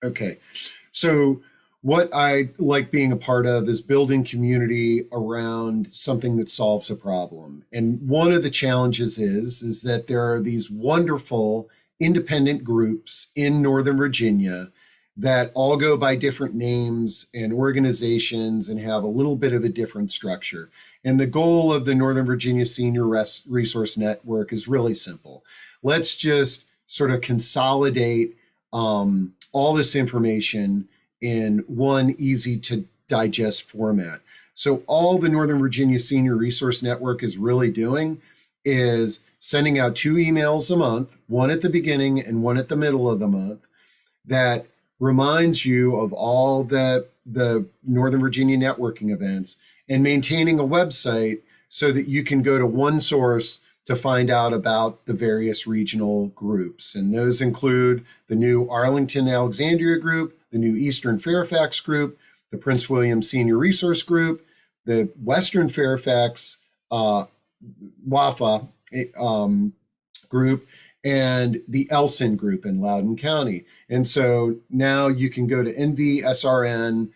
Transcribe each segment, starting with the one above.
Okay. So what I like being a part of is building community around something that solves a problem. And one of the challenges is that there are these wonderful independent groups in Northern Virginia that all go by different names and organizations and have a little bit of a different structure. And the goal of the Northern Virginia Senior Resource Network is really simple. Let's just sort of consolidate all this information in one easy to digest format. So all the Northern Virginia Senior Resource Network is really doing is sending out 2 emails a month, one at the beginning and one at the middle of the month, that reminds you of all the Northern Virginia networking events, and maintaining a website so that you can go to one source to find out about the various regional groups. And those include the new Arlington Alexandria group, the new Eastern Fairfax group, the Prince William Senior Resource Group, the Western Fairfax WAFA group, and the Elson group in Loudoun County. And so now you can go to nvsrn.org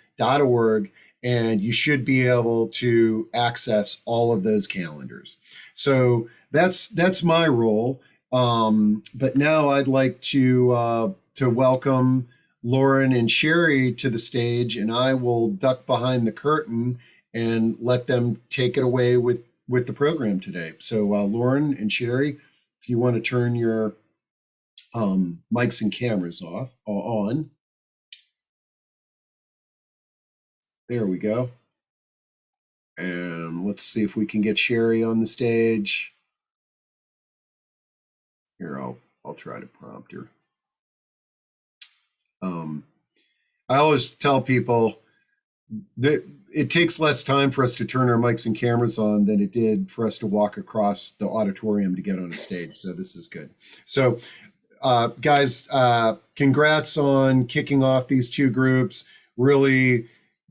and you should be able to access all of those calendars. So that's my role. But now I'd like to welcome Lauren and Sherry to the stage, and I will duck behind the curtain and let them take it away with the program today. So Lauren and Sherry, if you want to turn your mics and cameras on. There we go. And let's see if we can get Sherry on the stage. Here, I'll try to prompt her. I always tell people that it takes less time for us to turn our mics and cameras on than it did for us to walk across the auditorium to get on a stage. So this is good. So guys, congrats on kicking off these 2 groups. Really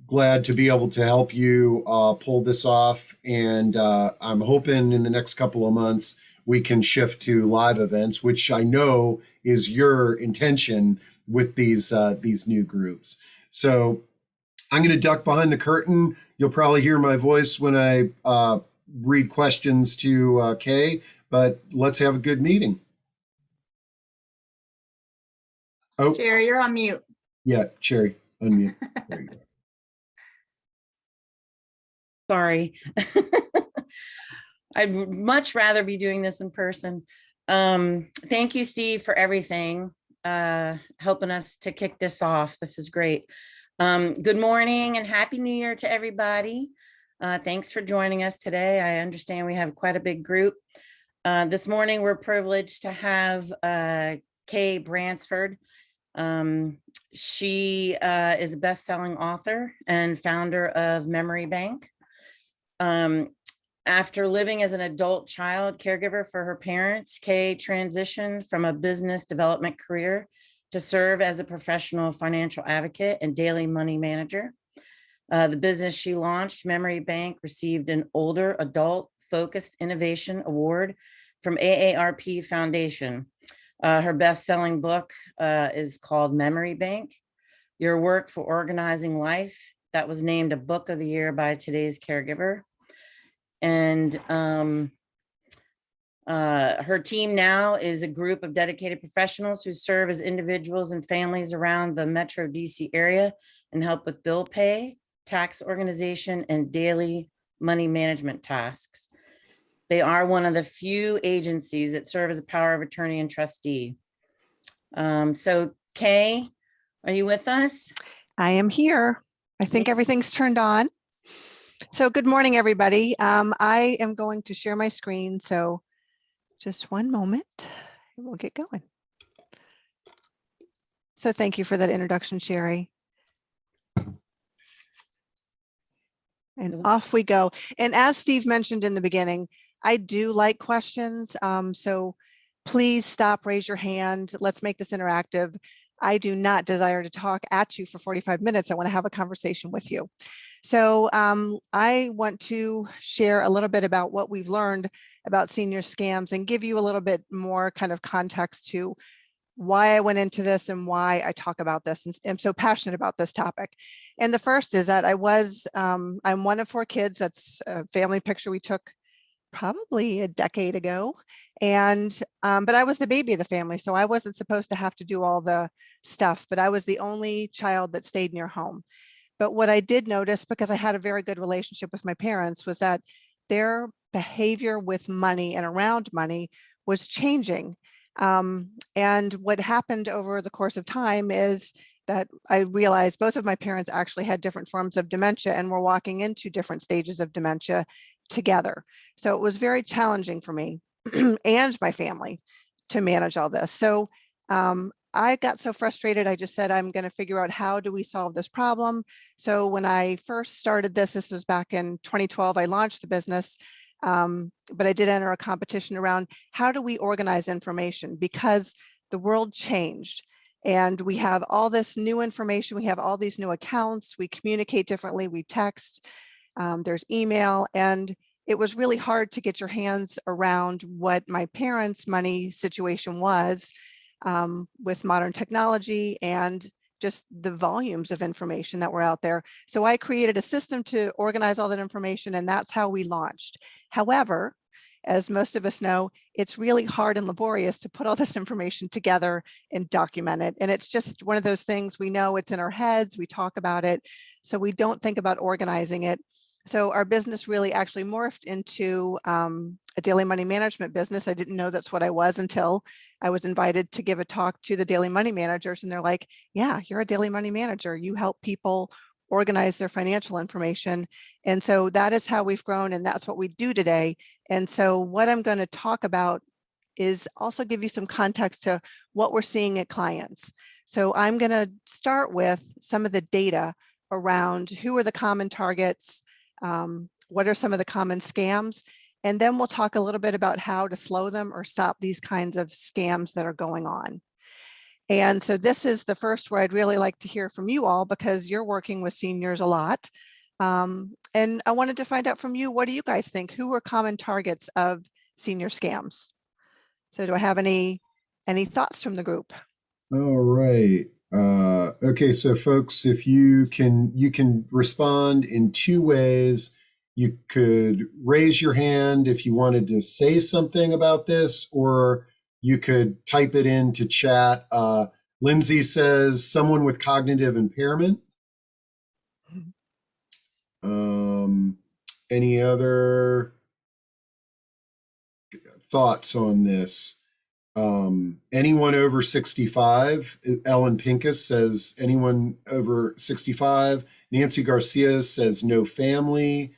glad to be able to help you pull this off. And I'm hoping in the next couple of months, we can shift to live events, which I know is your intention with these new groups. So I'm going to duck behind the curtain. You'll probably hear my voice when I read questions to Kay, but let's have a good meeting. Oh, Sherry, you're on mute. Yeah, Sherry, unmute. There you go. Sorry. I'd much rather be doing this in person. Thank you, Steve, for everything, helping us to kick this off. This is great. Good morning and Happy New Year to everybody. Thanks for joining us today. I understand we have quite a big group. This morning, we're privileged to have Kay Bransford. She is a best-selling author and founder of MemoryBanc. After living as an adult child caregiver for her parents, Kay transitioned from a business development career to serve as a professional financial advocate and daily money manager. The business she launched, MemoryBanc, received an Older Adult Focused Innovation Award from AARP Foundation. Her best-selling book is called MemoryBanc, Your Work for Organizing Life. That was named a Book of the Year by Today's Caregiver. And her team now is a group of dedicated professionals who serve as individuals and families around the Metro DC area and help with bill pay, tax organization, and daily money management tasks. They are one of the few agencies that serve as a power of attorney and trustee. So Kay, are you with us? I am here. I think everything's turned on. So good morning, everybody. I am going to share my screen. So just one moment and we'll get going. So thank you for that introduction, Sherry. And off we go. And as Steve mentioned in the beginning, I do like questions. So please stop, raise your hand. Let's make this interactive. I do not desire to talk at you for 45 minutes. I want to have a conversation with you. So I want to share a little bit about what we've learned about senior scams and give you a little bit more kind of context to why I went into this and why I talk about this and am so passionate about this topic. And the first is that I'm one of 4 kids. That's a family picture we took probably a decade ago. And, but I was the baby of the family, so I wasn't supposed to have to do all the stuff, but I was the only child that stayed near home. But what I did notice, because I had a very good relationship with my parents, was that their behavior with money and around money was changing. And what happened over the course of time is that I realized both of my parents actually had different forms of dementia and were walking into different stages of dementia together. So it was very challenging for me and my family to manage all this. So I got so frustrated, I just said, I'm going to figure out how do we solve this problem. So when I first started this was back in 2012, I launched the business. But I did enter a competition around how do we organize information, because the world changed and we have all this new information. We have all these new accounts. We communicate differently. We text, there's email, and it was really hard to get your hands around what my parents' money situation was with modern technology and just the volumes of information that were out there. So I created a system to organize all that information, and that's how we launched. However, as most of us know, it's really hard and laborious to put all this information together and document it. And it's just one of those things, we know it's in our heads, we talk about it, so we don't think about organizing it. So our business really actually morphed into a daily money management business. I didn't know that's what I was until I was invited to give a talk to the daily money managers. And they're like, yeah, you're a daily money manager. You help people organize their financial information. And so that is how we've grown. And that's what we do today. And so what I'm going to talk about is also give you some context to what we're seeing at clients. So I'm going to start with some of the data around who are the common targets, what are some of the common scams, and then we'll talk a little bit about how to slow them or stop these kinds of scams that are going on. And so this is the first where I'd really like to hear from you all, because you're working with seniors a lot. And I wanted to find out from you, what do you guys think? Who are common targets of senior scams? So do I have any thoughts from the group? All right. Okay, so folks, if you can respond in 2 ways. You could raise your hand if you wanted to say something about this, or you could type it into chat. Lindsay says someone with cognitive impairment. Any other thoughts on this? Anyone over 65? Ellen Pincus says anyone over 65. Nancy Garcia says no family.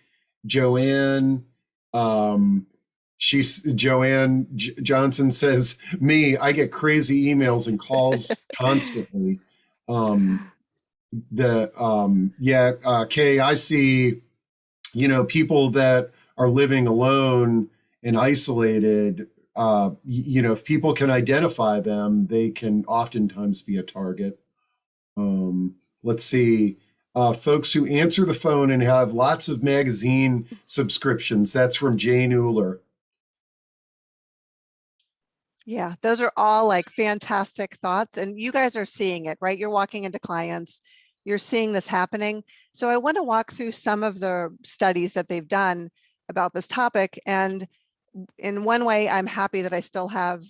Joanne, Joanne Johnson says me. I get crazy emails and calls constantly. Kay, I see, people that are living alone and isolated. If people can identify them, they can oftentimes be a target. Let's see. Folks who answer the phone and have lots of magazine subscriptions. That's from Jane Euler. Yeah, those are all like fantastic thoughts. And you guys are seeing it, right? You're walking into clients, you're seeing this happening. So I want to walk through some of the studies that they've done about this topic. And in one way, I'm happy that I still have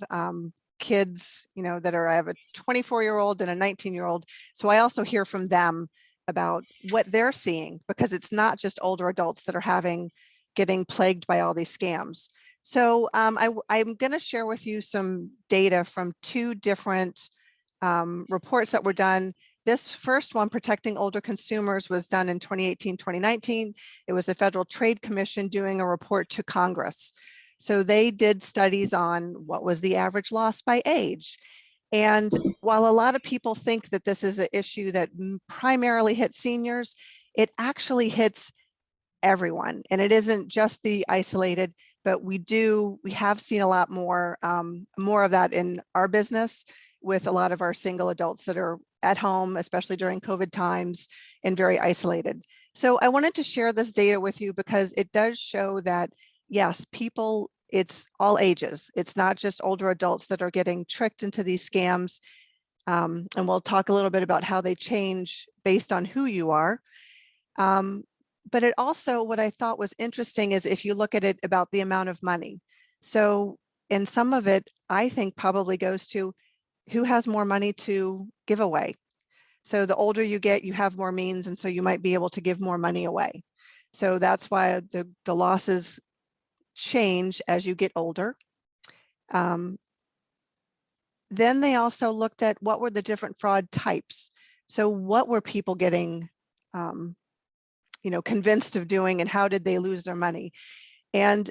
kids, I have a 24-year-old and a 19-year-old. So I also hear from them about what they're seeing, because it's not just older adults that are getting plagued by all these scams. So I'm going to share with you some data from 2 different reports that were done. This first one, Protecting Older Consumers, was done in 2018, 2019. It was the Federal Trade Commission doing a report to Congress. So they did studies on what was the average loss by age. And while a lot of people think that this is an issue that primarily hits seniors, it actually hits everyone. And it isn't just the isolated, but we have seen a lot more of that in our business with a lot of our single adults that are at home, especially during COVID times, and very isolated. So I wanted to share this data with you because it does show that, yes, people it's all ages. It's not just older adults that are getting tricked into these scams. And we'll talk a little bit about how they change based on who you are. But it also, what I thought was interesting is if you look at it about the amount of money. So, and some of it, I think probably goes to who has more money to give away. So the older you get, you have more means, and so you might be able to give more money away. So that's why the losses change as you get older. Then they also looked at what were the different fraud types. So what were people getting, convinced of doing, and how did they lose their money? And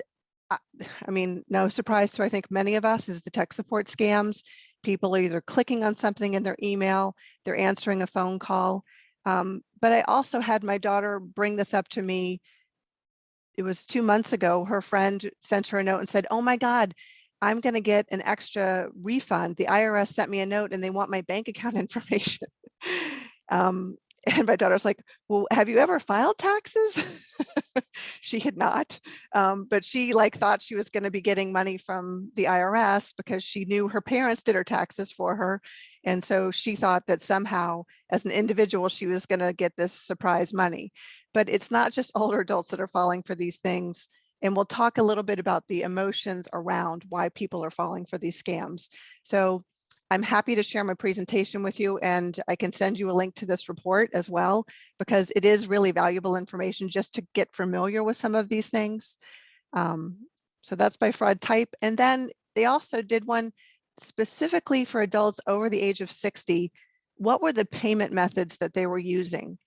I mean, no surprise to I think many of us is the tech support scams. People are either clicking on something in their email, they're answering a phone call. But I also had my daughter bring this up to me. It was 2 months ago. Her friend sent her a note and said, "Oh my God, I'm going to get an extra refund. The IRS sent me a note and they want my bank account information." And my daughter's like, "Well, have you ever filed taxes?" She had not, but she thought she was going to be getting money from the IRS because she knew her parents did her taxes for her. And so she thought that somehow as an individual, she was going to get this surprise money. But it's not just older adults that are falling for these things. And we'll talk a little bit about the emotions around why people are falling for these scams. So I'm happy to share my presentation with you, and I can send you a link to this report as well, because it is really valuable information just to get familiar with some of these things. So that's by fraud type. And then they also did one specifically for adults over the age of 60. What were the payment methods that they were using?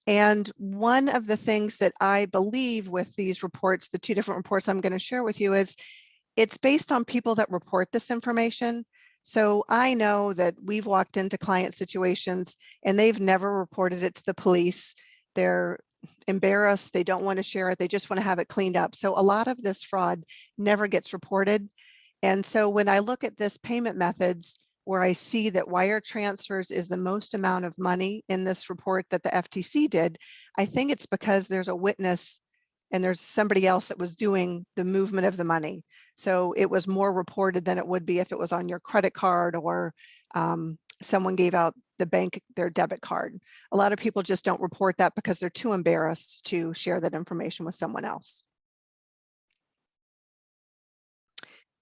And one of the things that I believe with these reports, the two different reports I'm going to share with you, is it's based on people that report this information. So I know that we've walked into client situations and they've never reported it to the police. They're embarrassed. They don't want to share it. They just want to have it cleaned up. So a lot of this fraud never gets reported. And so when I look at this payment methods, where I see that wire transfers is the most amount of money in this report that the FTC did, I think it's because there's a witness and there's somebody else that was doing the movement of the money. So it was more reported than it would be if it was on your credit card or someone gave out the bank their debit card. A lot of people just don't report that because they're too embarrassed to share that information with someone else.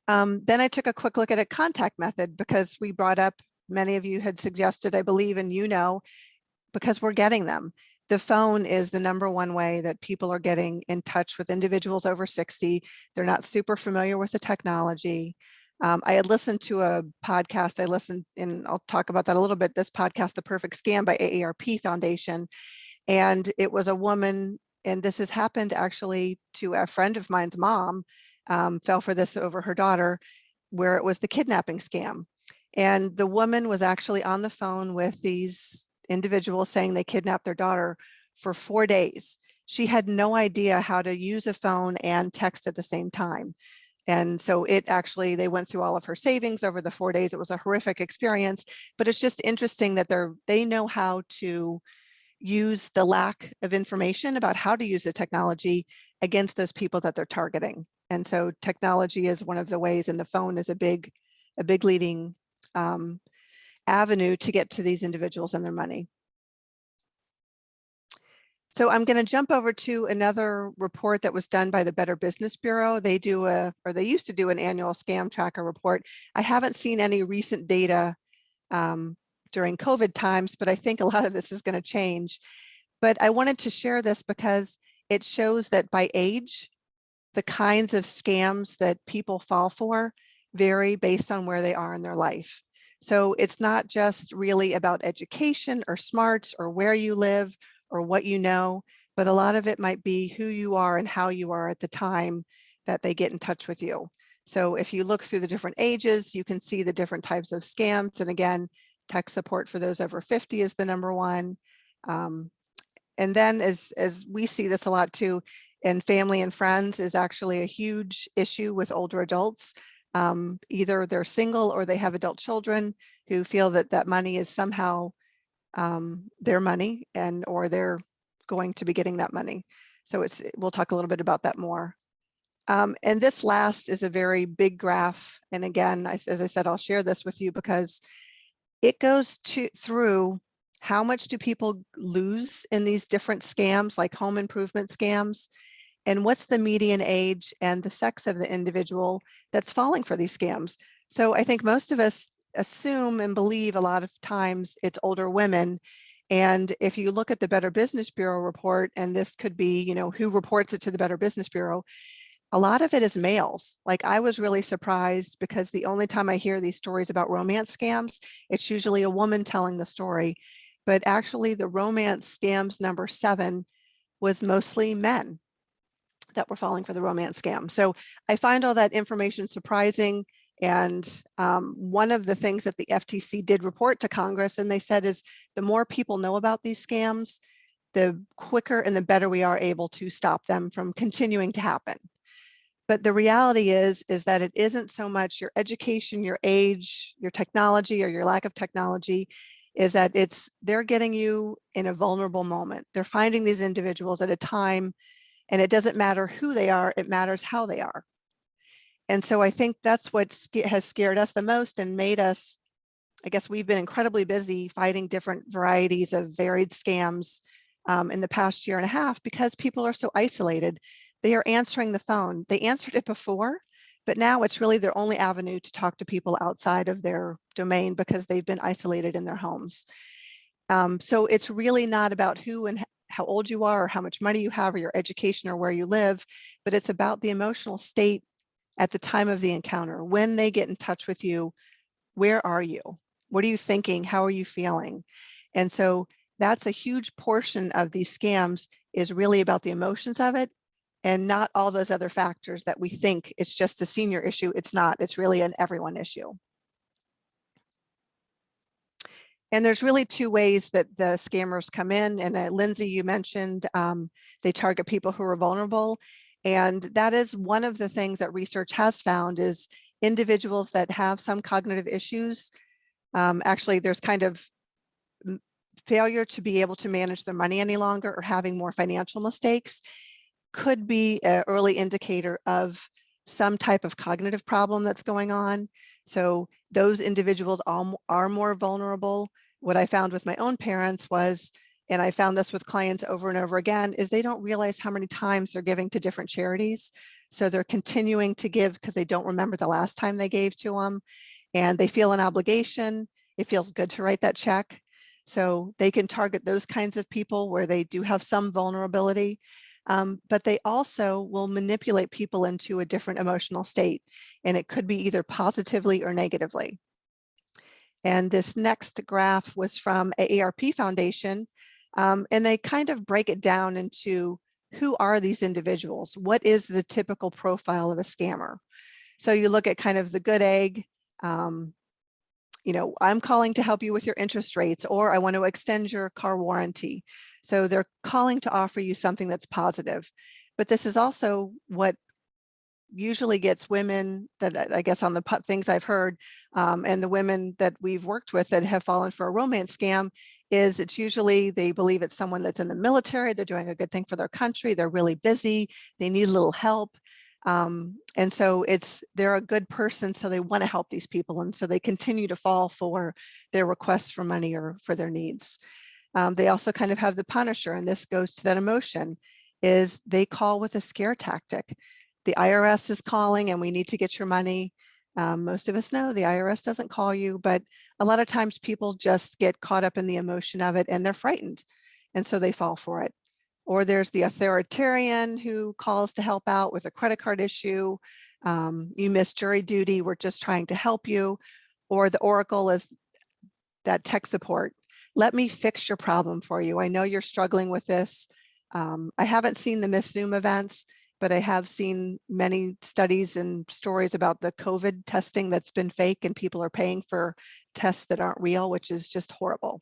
Then I took a quick look at a contact method because we brought up, many of you had suggested, I believe, and because we're getting them. The phone is the #1 way that people are getting in touch with individuals over 60. They're not super familiar with the technology. I had listened to a podcast. And I'll talk about that a little bit, this podcast, The Perfect Scam by AARP Foundation. And it was a woman, and this has happened actually to a friend of mine's mom, fell for this over her daughter, where it was the kidnapping scam. And the woman was actually on the phone with these individuals saying they kidnapped their daughter for 4 days. She had no idea how to use a phone and text at the same time. And so they went through all of her savings over the 4 days. It was a horrific experience, but it's just interesting that they know how to use the lack of information about how to use the technology against those people that they're targeting. And so technology is one of the ways, and the phone is a big leading avenue to get to these individuals and their money. So I'm going to jump over to another report that was done by the Better Business Bureau. They used to do an annual scam tracker report. I haven't seen any recent data during COVID times, but I think a lot of this is going to change. But I wanted to share this because it shows that by age, the kinds of scams that people fall for vary based on where they are in their life. So it's not just really about education or smarts or where you live or what you know, but a lot of it might be who you are and how you are at the time that they get in touch with you. So if you look through the different ages, you can see the different types of scams. And again, tech support for those over 50 is the #1. And then as we see this a lot too, and family and friends is actually a huge issue with older adults. Either they're single or they have adult children who feel that that money is somehow their money or they're going to be getting that money. So we'll talk a little bit about that more. And this last is a very big graph. And again, as I said, I'll share this with you because it goes through how much do people lose in these different scams, like home improvement scams, and what's the median age and the sex of the individual that's falling for these scams. So I think most of us assume and believe a lot of times it's older women. And if you look at the Better Business Bureau report, and this could be, you know, who reports it to the Better Business Bureau, a lot of it is males. Like, I was really surprised because the only time I hear these stories about romance scams, it's usually a woman telling the story. But actually the romance scams number 7 was mostly men that were falling for the romance scam. So I find all that information surprising. And one of the things that the FTC did report to Congress, and they said, is the more people know about these scams, the quicker and the better we are able to stop them from continuing to happen. But the reality is that it isn't so much your education, your age, your technology, or your lack of technology, is that they're getting you in a vulnerable moment. They're finding these individuals at a time, and it doesn't matter who they are, it matters how they are. And so I think that's what has scared us the most and made us, I guess we've been incredibly busy fighting different varieties of varied scams in the past year and a half, because people are so isolated. They are answering the phone. They answered it before, but now it's really their only avenue to talk to people outside of their domain because they've been isolated in their homes. So it's really not about who and how old you are or how much money you have or your education or where you live, but it's about the emotional state at the time of the encounter. When they get in touch with you, where are you? What are you thinking? How are you feeling? And so that's a huge portion of these scams, is really about the emotions of it, and not all those other factors that we think it's just a senior issue. It's not. It's really an everyone issue. And there's really 2 ways that the scammers come in. And Lindsay, you mentioned they target people who are vulnerable. And that is one of the things that research has found, is individuals that have some cognitive issues. Actually, there's kind of failure to be able to manage their money any longer, or having more financial mistakes, could be an early indicator of some type of cognitive problem that's going on. So those individuals are more vulnerable. What I found with my own parents was, and I found this with clients over and over again, is they don't realize how many times they're giving to different charities. So they're continuing to give because they don't remember the last time they gave to them, and they feel an obligation. It feels good to write that check. So they can target those kinds of people where they do have some vulnerability. But they also will manipulate people into a different emotional state, and it could be either positively or negatively. And this next graph was from AARP Foundation, and they kind of break it down into, who are these individuals? What is the typical profile of a scammer? So you look at kind of the good egg, you know, I'm calling to help you with your interest rates, or I want to extend your car warranty. So they're calling to offer you something that's positive. But this is also what usually gets women, that I guess on the things I've heard, and the women that we've worked with that have fallen for a romance scam, is it's usually they believe it's someone that's in the military, they're doing a good thing for their country, they're really busy, they need a little help. And so they're a good person, so they want to help these people. And so they continue to fall for their requests for money or for their needs. They also kind of have the punisher, and this goes to that emotion, is they call with a scare tactic. The IRS is calling and we need to get your money. Most of us know the IRS doesn't call you, but a lot of times people just get caught up in the emotion of it and they're frightened. And so they fall for it. Or there's the authoritarian who calls to help out with a credit card issue. You missed jury duty, we're just trying to help you. Or the oracle is that tech support. Let me fix your problem for you. I know you're struggling with this. I haven't seen the Miss Zoom events, but I have seen many studies and stories about the COVID testing that's been fake, and people are paying for tests that aren't real, which is just horrible.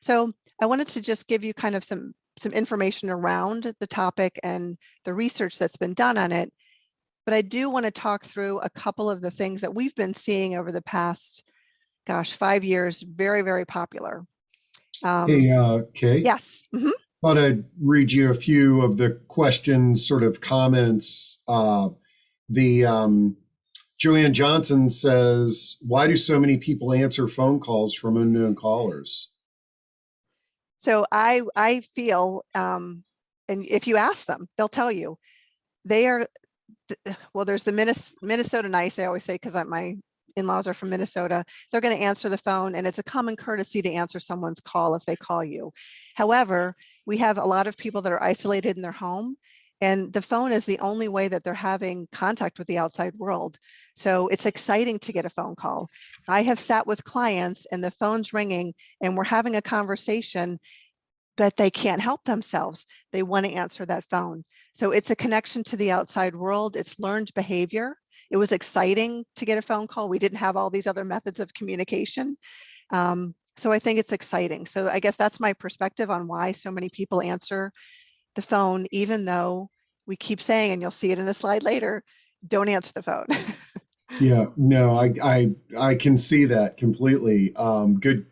So I wanted to just give you kind of some information around the topic and the research that's been done on it. But I do want to talk through a couple of the things that we've been seeing over the past, 5 years, very, very popular. Hey, Kay. Yes. Mm-hmm. Thought I'd read you a few of the questions, sort of comments The Joanne Johnson says, why do so many people answer phone calls from unknown callers? So I feel, and if you ask them, they'll tell you they are, well, there's the Minnesota nice, I always say, because my in-laws are from Minnesota. They're going to answer the phone, and it's a common courtesy to answer someone's call if they call you. However, we have a lot of people that are isolated in their home, and the phone is the only way that they're having contact with the outside world. So it's exciting to get a phone call. I have sat with clients and the phone's ringing and we're having a conversation, but they can't help themselves. They want to answer that phone. So it's a connection to the outside world. It's learned behavior. It was exciting to get a phone call. We didn't have all these other methods of communication. So I think it's exciting. So I guess that's my perspective on why so many people answer the phone, even though we keep saying, and you'll see it in a slide later, don't answer the phone. Yeah, no, I can see that completely. Good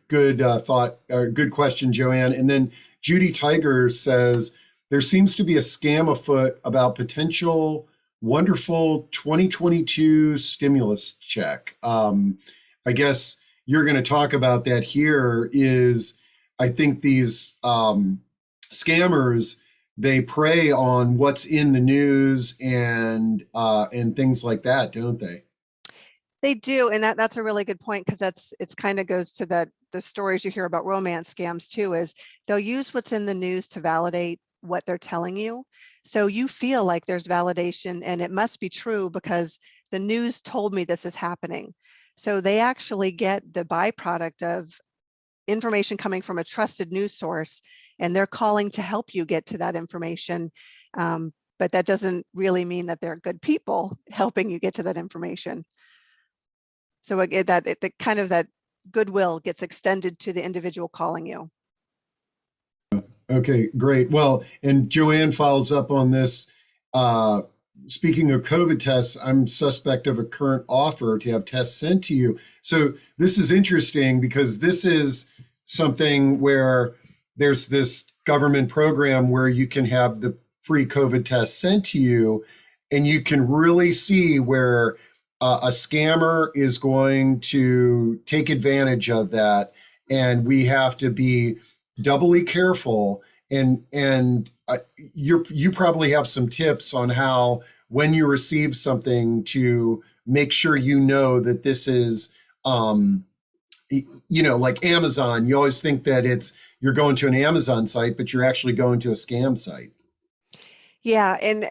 thought, or good question, Joanne. And then Judy Tiger says there seems to be a scam afoot about potential wonderful 2022 stimulus check. I guess you're going to talk about that here. Is I think these scammers, they prey on what's in the news and things like that, don't they? They do, and that's a really good point, because it's kind of goes to the stories you hear about romance scams too, is they'll use what's in the news to validate what they're telling you. So you feel like there's validation and it must be true because the news told me this is happening. So they actually get the byproduct of information coming from a trusted news source, and they're calling to help you get to that information. But that doesn't really mean that they're good people helping you get to that information. So the kind of that goodwill gets extended to the individual calling you. Okay, great. Well, and Joanne follows up on this. Speaking of COVID tests, I'm suspect of a current offer to have tests sent to you. So this is interesting because this is something where there's this government program where you can have the free COVID test sent to you, and you can really see where a scammer is going to take advantage of that, and we have to be doubly careful. And you probably have some tips on how, when you receive something, to make sure you know that this is, like Amazon. You always think that you're going to an Amazon site, but you're actually going to a scam site. Yeah, and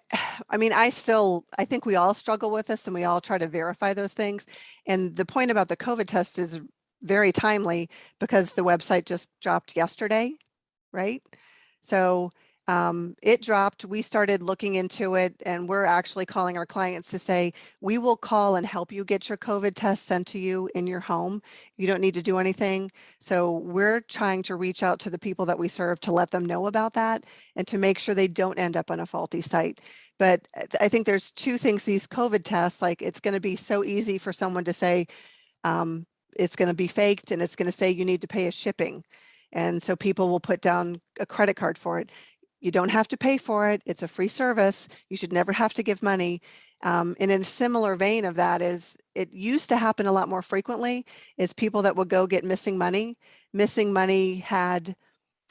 I mean, I think we all struggle with this and we all try to verify those things. And the point about the COVID test is very timely because the website just dropped yesterday, right? So it dropped, we started looking into it, and we're actually calling our clients to say, we will call and help you get your COVID test sent to you in your home. You don't need to do anything. So we're trying to reach out to the people that we serve to let them know about that and to make sure they don't end up on a faulty site. But I think there's two things, these COVID tests, like it's going to be so easy for someone to say, it's going to be faked and it's going to say you need to pay a shipping. And so people will put down a credit card for it. You don't have to pay for it. It's a free service. You should never have to give money. And in a similar vein of that is, it used to happen a lot more frequently, is people that would go get missing money. Missing money had,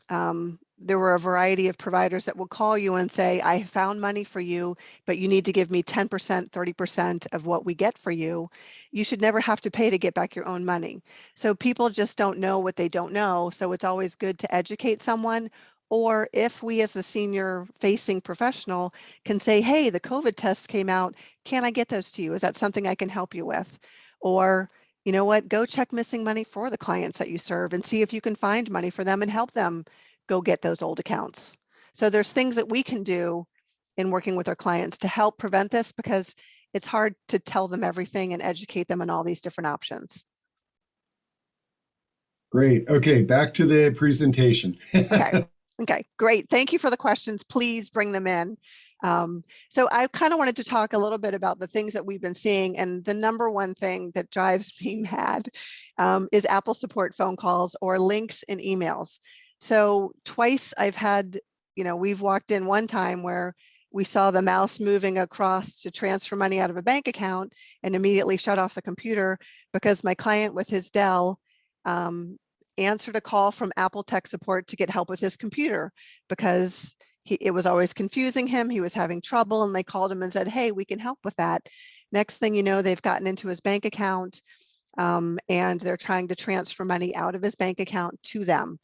there were a variety of providers that will call you and say, I found money for you, but you need to give me 10%, 30% of what we get for you. You should never have to pay to get back your own money. So people just don't know what they don't know. So it's always good to educate someone. Or if we as a senior facing professional can say, hey, the COVID tests came out, can I get those to you? Is that something I can help you with? Or, you know what, go check missing money for the clients that you serve and see if you can find money for them and help them go get those old accounts. So there's things that we can do in working with our clients to help prevent this, because it's hard to tell them everything and educate them on all these different options. Great. Okay, back to the presentation. Okay. Okay, great. Thank you for the questions. Please bring them in. So I kind of wanted to talk a little bit about the things that we've been seeing. And the number one thing that drives me mad is Apple support phone calls or links in emails. So twice I've had, we've walked in one time where we saw the mouse moving across to transfer money out of a bank account and immediately shut off the computer because my client with his Dell answered a call from Apple tech support to get help with his computer because it was always confusing him. He was having trouble, and they called him and said, hey, we can help with that. Next thing you know, they've gotten into his bank account and they're trying to transfer money out of his bank account to them.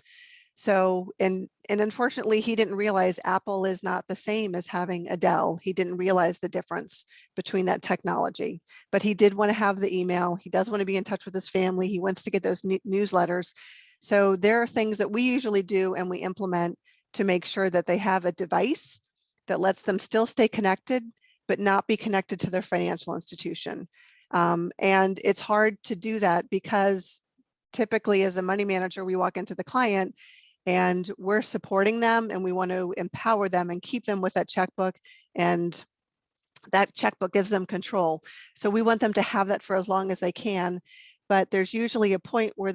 So, and unfortunately, he didn't realize Apple is not the same as having a Dell. He didn't realize the difference between that technology, but he did want to have the email. He does want to be in touch with his family. He wants to get those newsletters. So there are things that we usually do and we implement to make sure that they have a device that lets them still stay connected, but not be connected to their financial institution. And it's hard to do that because typically as a money manager, we walk into the client and we're supporting them and we want to empower them and keep them with that checkbook, and that checkbook gives them control. So we want them to have that for as long as they can, but there's usually a point where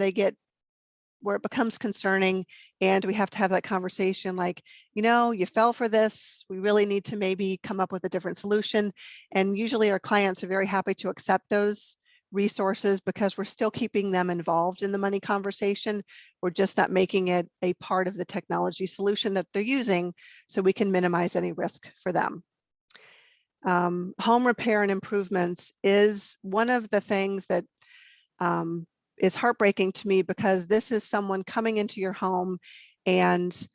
where it becomes concerning and we have to have that conversation like, you fell for this. We really need to maybe come up with a different solution. And usually our clients are very happy to accept those resources because we're still keeping them involved in the money conversation. We're just not making it a part of the technology solution that they're using so we can minimize any risk for them. Home repair and improvements is one of the things that is heartbreaking to me because this is someone coming into your home and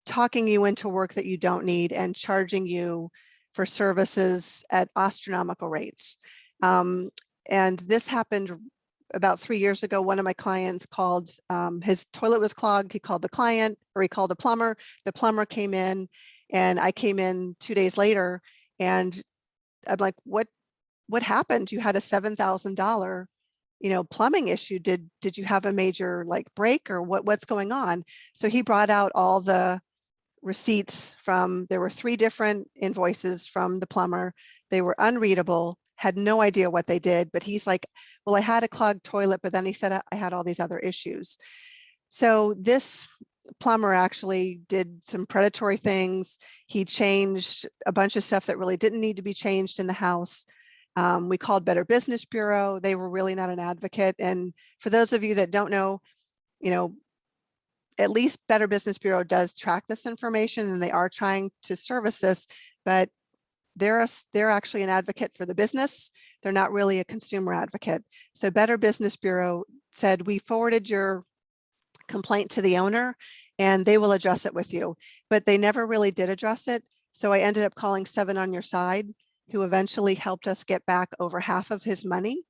talking you into work that you don't need and charging you for services at astronomical rates. And this happened about 3 years ago. One of my clients called, his toilet was clogged. He called the client, or he called a plumber. The plumber came in and I came in 2 days later and I'm like, what happened? You had a $7,000 plumbing issue. Did you have a major break or what's going on? So he brought out all the receipts there were 3 different invoices from the plumber. They were unreadable, had no idea what they did, but he's like, well, I had a clogged toilet, but then he said I had all these other issues. So this plumber actually did some predatory things. He changed a bunch of stuff that really didn't need to be changed in the house. We called Better Business Bureau. They were really not an advocate. And for those of you that don't know, at least Better Business Bureau does track this information and they are trying to service this, but they're actually an advocate for the business. They're not really a consumer advocate. So Better Business Bureau said, we forwarded your complaint to the owner and they will address it with you, but they never really did address it. So I ended up calling 7 on Your Side, who eventually helped us get back over half of his money.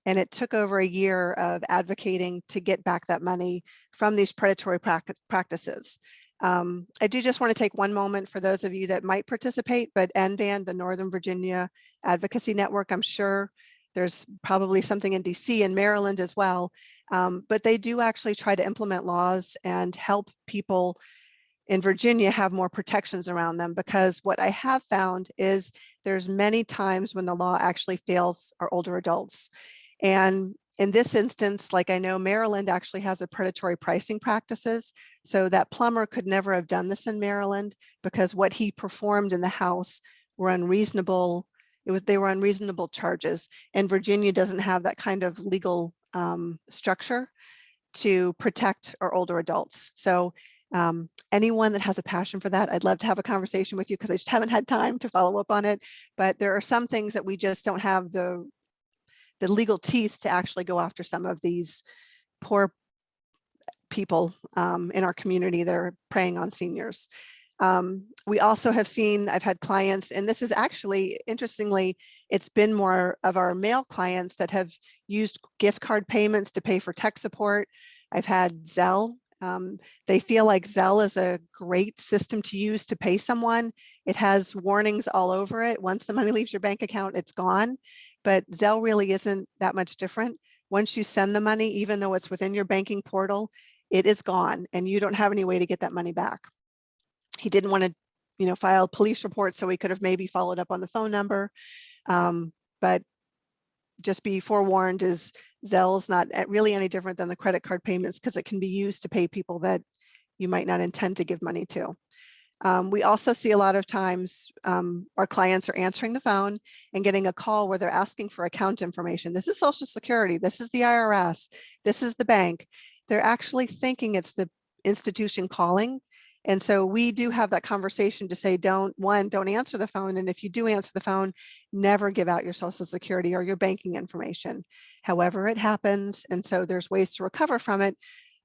And it took over a year of advocating to get back that money from these predatory practices. I do just want to take one moment for those of you that might participate, but NVAN, the Northern Virginia Advocacy Network, I'm sure there's probably something in DC and Maryland as well, but they do actually try to implement laws and help people in Virginia have more protections around them, because what I have found is there's many times when the law actually fails our older adults. And in this instance, like I know Maryland actually has a predatory pricing practices. So that plumber could never have done this in Maryland because what he performed in the house were unreasonable. They were unreasonable charges. And Virginia doesn't have that kind of legal structure to protect our older adults. So anyone that has a passion for that, I'd love to have a conversation with you because I just haven't had time to follow up on it. But there are some things that we just don't have the legal teeth to actually go after some of these poor people in our community that are preying on seniors. We also have seen, I've had clients, and this is actually, interestingly, it's been more of our male clients that have used gift card payments to pay for tech support. I've had Zelle. They feel like Zelle is a great system to use to pay someone. It has warnings all over it. Once the money leaves your bank account, it's gone. But Zelle really isn't that much different. Once you send the money, even though it's within your banking portal, it is gone and you don't have any way to get that money back. He didn't want to, file a police report, so he could have maybe followed up on the phone number. But just be forewarned, is Zelle's not really any different than the credit card payments because it can be used to pay people that you might not intend to give money to. We also see a lot of times our clients are answering the phone and getting a call where they're asking for account information. This is Social Security. This is the IRS. This is the bank. They're actually thinking it's the institution calling. And so we do have that conversation to say, don't answer the phone. And if you do answer the phone, never give out your Social Security or your banking information. However, it happens. And so there's ways to recover from it.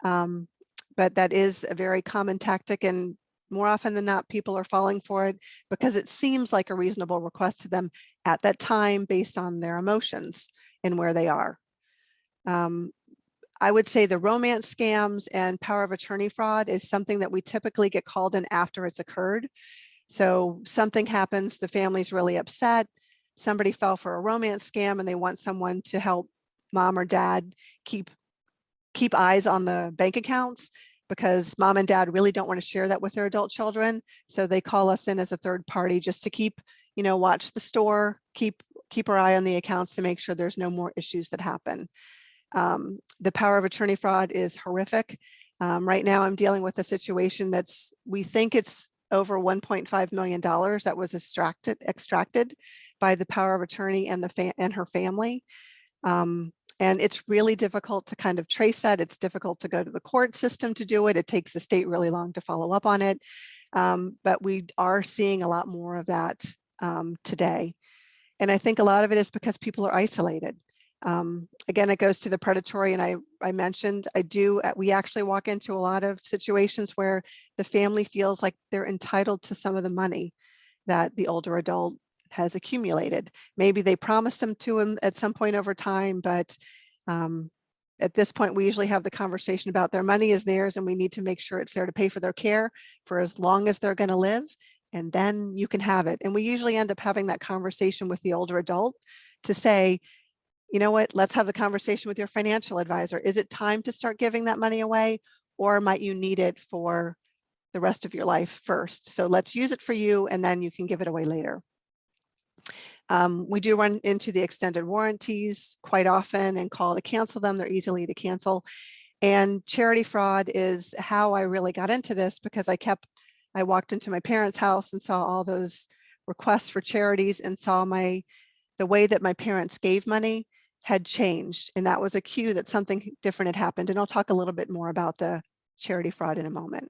But that is a very common tactic, and more often than not, people are falling for it because it seems like a reasonable request to them at that time based on their emotions and where they are. I would say the romance scams and power of attorney fraud is something that we typically get called in after it's occurred. So something happens, the family's really upset, somebody fell for a romance scam and they want someone to help mom or dad keep eyes on the bank accounts, because mom and dad really don't want to share that with their adult children. So they call us in as a third party just to keep, watch the store, keep our eye on the accounts to make sure there's no more issues that happen. The power of attorney fraud is horrific. Right now I'm dealing with a situation we think it's over $1.5 million that was extracted by the power of attorney and her family. And it's really difficult to kind of trace that. It's difficult to go to the court system to do it. It takes the state really long to follow up on it. But we are seeing a lot more of that today. And I think a lot of it is because people are isolated. Again, it goes to the predatory, and I mentioned, we actually walk into a lot of situations where the family feels like they're entitled to some of the money that the older adult has accumulated. Maybe they promised them to him at some point over time, but at this point, we usually have the conversation about their money is theirs, and we need to make sure it's there to pay for their care for as long as they're going to live, and then you can have it. And we usually end up having that conversation with the older adult to say, you know what, let's have the conversation with your financial advisor. Is it time to start giving that money away, or might you need it for the rest of your life first? So let's use it for you, and then you can give it away later. We do run into the extended warranties quite often and call to cancel them. They're easily to cancel. And charity fraud is how I really got into this, because I walked into my parents' house and saw all those requests for charities and saw the way that my parents gave money had changed. And that was a cue that something different had happened. And I'll talk a little bit more about the charity fraud in a moment.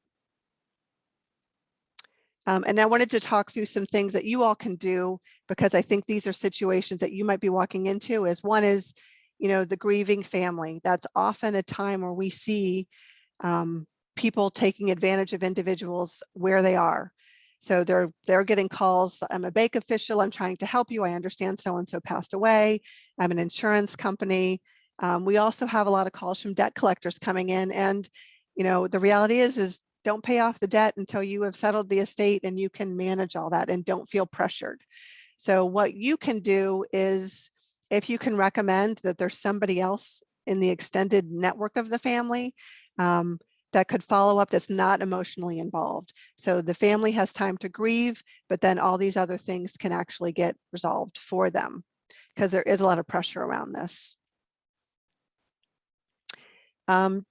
And I wanted to talk through some things that you all can do, because I think these are situations that you might be walking into. One is, the grieving family. That's often a time where we see people taking advantage of individuals where they are. So they're getting calls. I'm a bank official. I'm trying to help you. I understand so-and-so passed away. I'm an insurance company. We also have a lot of calls from debt collectors coming in. And, the reality is don't pay off the debt until you have settled the estate and you can manage all that, and don't feel pressured. So what you can do is, if you can recommend that there's somebody else in the extended network of the family that could follow up, that's not emotionally involved. So the family has time to grieve, but then all these other things can actually get resolved for them, because there is a lot of pressure around this.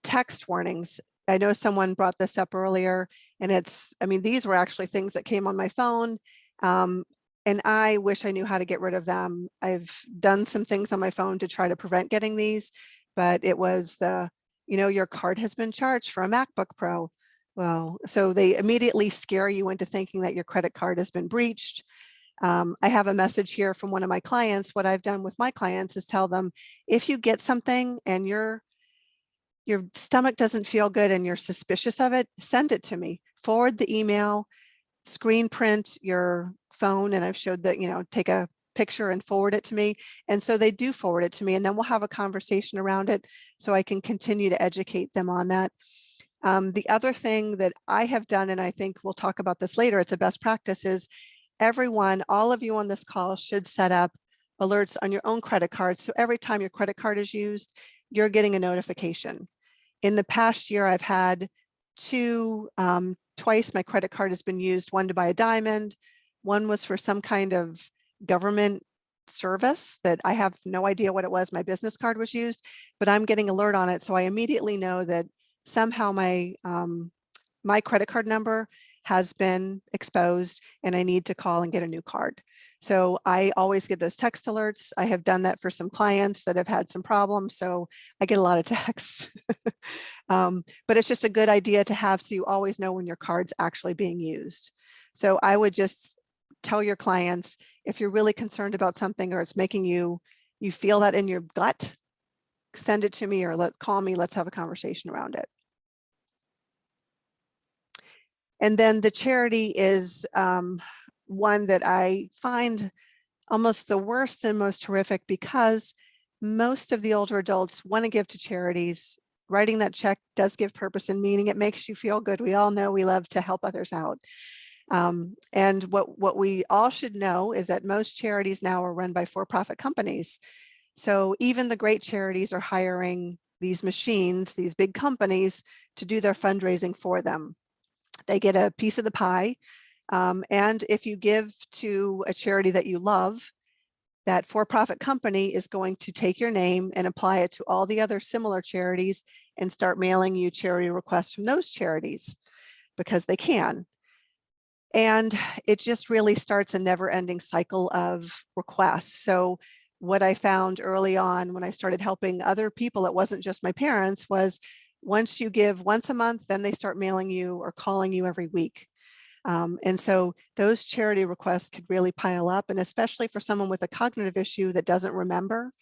Text warnings. I know someone brought this up earlier, and these were actually things that came on my phone. And I wish I knew how to get rid of them. I've done some things on my phone to try to prevent getting these, but it was your card has been charged for a MacBook Pro. Well, so they immediately scare you into thinking that your credit card has been breached. I have a message here from one of my clients. What I've done with my clients is tell them, if you get something and your stomach doesn't feel good and you're suspicious of it, send it to me. Forward the email, screen print your phone, and I've showed that, take a picture and forward it to me. And so they do forward it to me, and then we'll have a conversation around it so I can continue to educate them on that. The other thing that I have done, and I think we'll talk about this later, it's a best practice, is all of you on this call should set up alerts on your own credit card. So every time your credit card is used, you're getting a notification. In the past year, I've had twice my credit card has been used, one to buy a diamond, one was for some kind of government service that I have no idea what it was. My business card was used, but I'm getting alert on it. So I immediately know that somehow my credit card number has been exposed and I need to call and get a new card. So I always get those text alerts. I have done that for some clients that have had some problems. So I get a lot of texts. But it's just a good idea to have so you always know when your card's actually being used. So I would just tell your clients, if you're really concerned about something or it's making you feel that in your gut, send it to me or call me, let's have a conversation around it. And then the charity is one that I find almost the worst and most horrific, because most of the older adults want to give to charities. Writing that check does give purpose and meaning. It makes you feel good. We all know we love to help others out. And what we all should know is that most charities now are run by for-profit companies. So even the great charities are hiring these machines, these big companies, to do their fundraising for them. They get a piece of the pie. And if you give to a charity that you love, that for-profit company is going to take your name and apply it to all the other similar charities and start mailing you charity requests from those charities because they can. And it just really starts a never-ending cycle of requests. So what I found early on when I started helping other people, it wasn't just my parents, was once you give once a month, then they start mailing you or calling you every week. And so those charity requests could really pile up, and especially for someone with a cognitive issue that doesn't remember.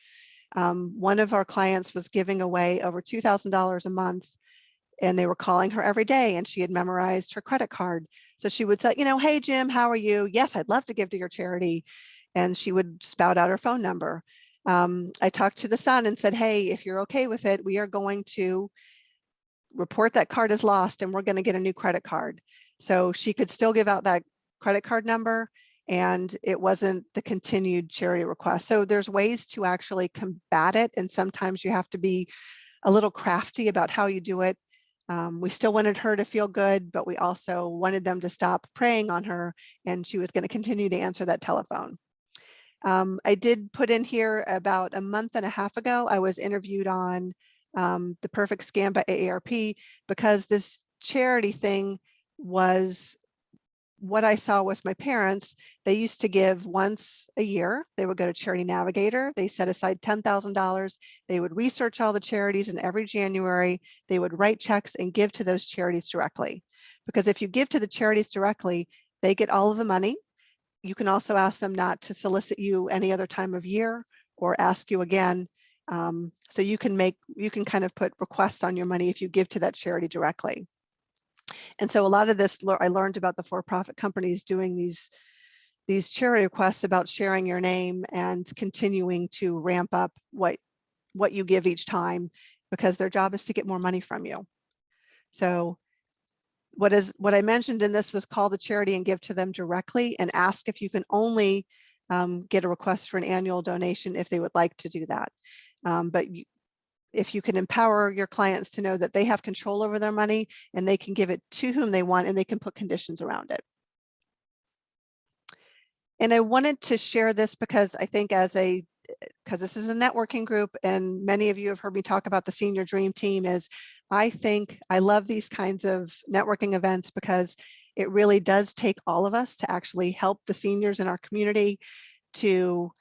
One of our clients was giving away over $2,000 a month, and they were calling her every day, and she had memorized her credit card. So she would say, hey, Jim, how are you? Yes, I'd love to give to your charity. And she would spout out her phone number. I talked to the son and said, hey, if you're okay with it, we are going to report that card as lost and we're going to get a new credit card. So she could still give out that credit card number, and it wasn't the continued charity request. So there's ways to actually combat it. And sometimes you have to be a little crafty about how you do it. We still wanted her to feel good, but we also wanted them to stop preying on her, and she was going to continue to answer that telephone. I did put in here about a month and a half ago, I was interviewed on The Perfect Scam by AARP, because this charity thing was what I saw with my parents. They used to give once a year. They would go to Charity Navigator. They set aside $10,000. They would research all the charities, and every January they would write checks and give to those charities directly. Because if you give to the charities directly, they get all of the money. You can also ask them not to solicit you any other time of year or ask you again. So you can kind of put requests on your money if you give to that charity directly. And so a lot of this I learned about the for-profit companies doing these charity requests about sharing your name and continuing to ramp up what you give each time, because their job is to get more money from you. So what I mentioned in this was call the charity and give to them directly and ask if you can only get a request for an annual donation if they would like to do that. But if you can empower your clients to know that they have control over their money and they can give it to whom they want, and they can put conditions around it. And I wanted to share this because I think because this is a networking group, and many of you have heard me talk about the Senior Dream Team, I love these kinds of networking events because it really does take all of us to actually help the seniors in our community to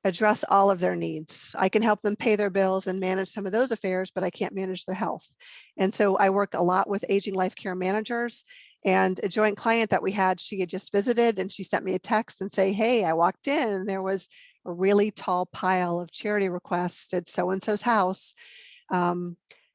address all of their needs. I can help them pay their bills and manage some of those affairs, but I can't manage their health. And so I work a lot with aging life care managers, and a joint client that we had, she had just visited and she sent me a text and say, hey, I walked in and there was a really tall pile of charity requests at so-and-so's house.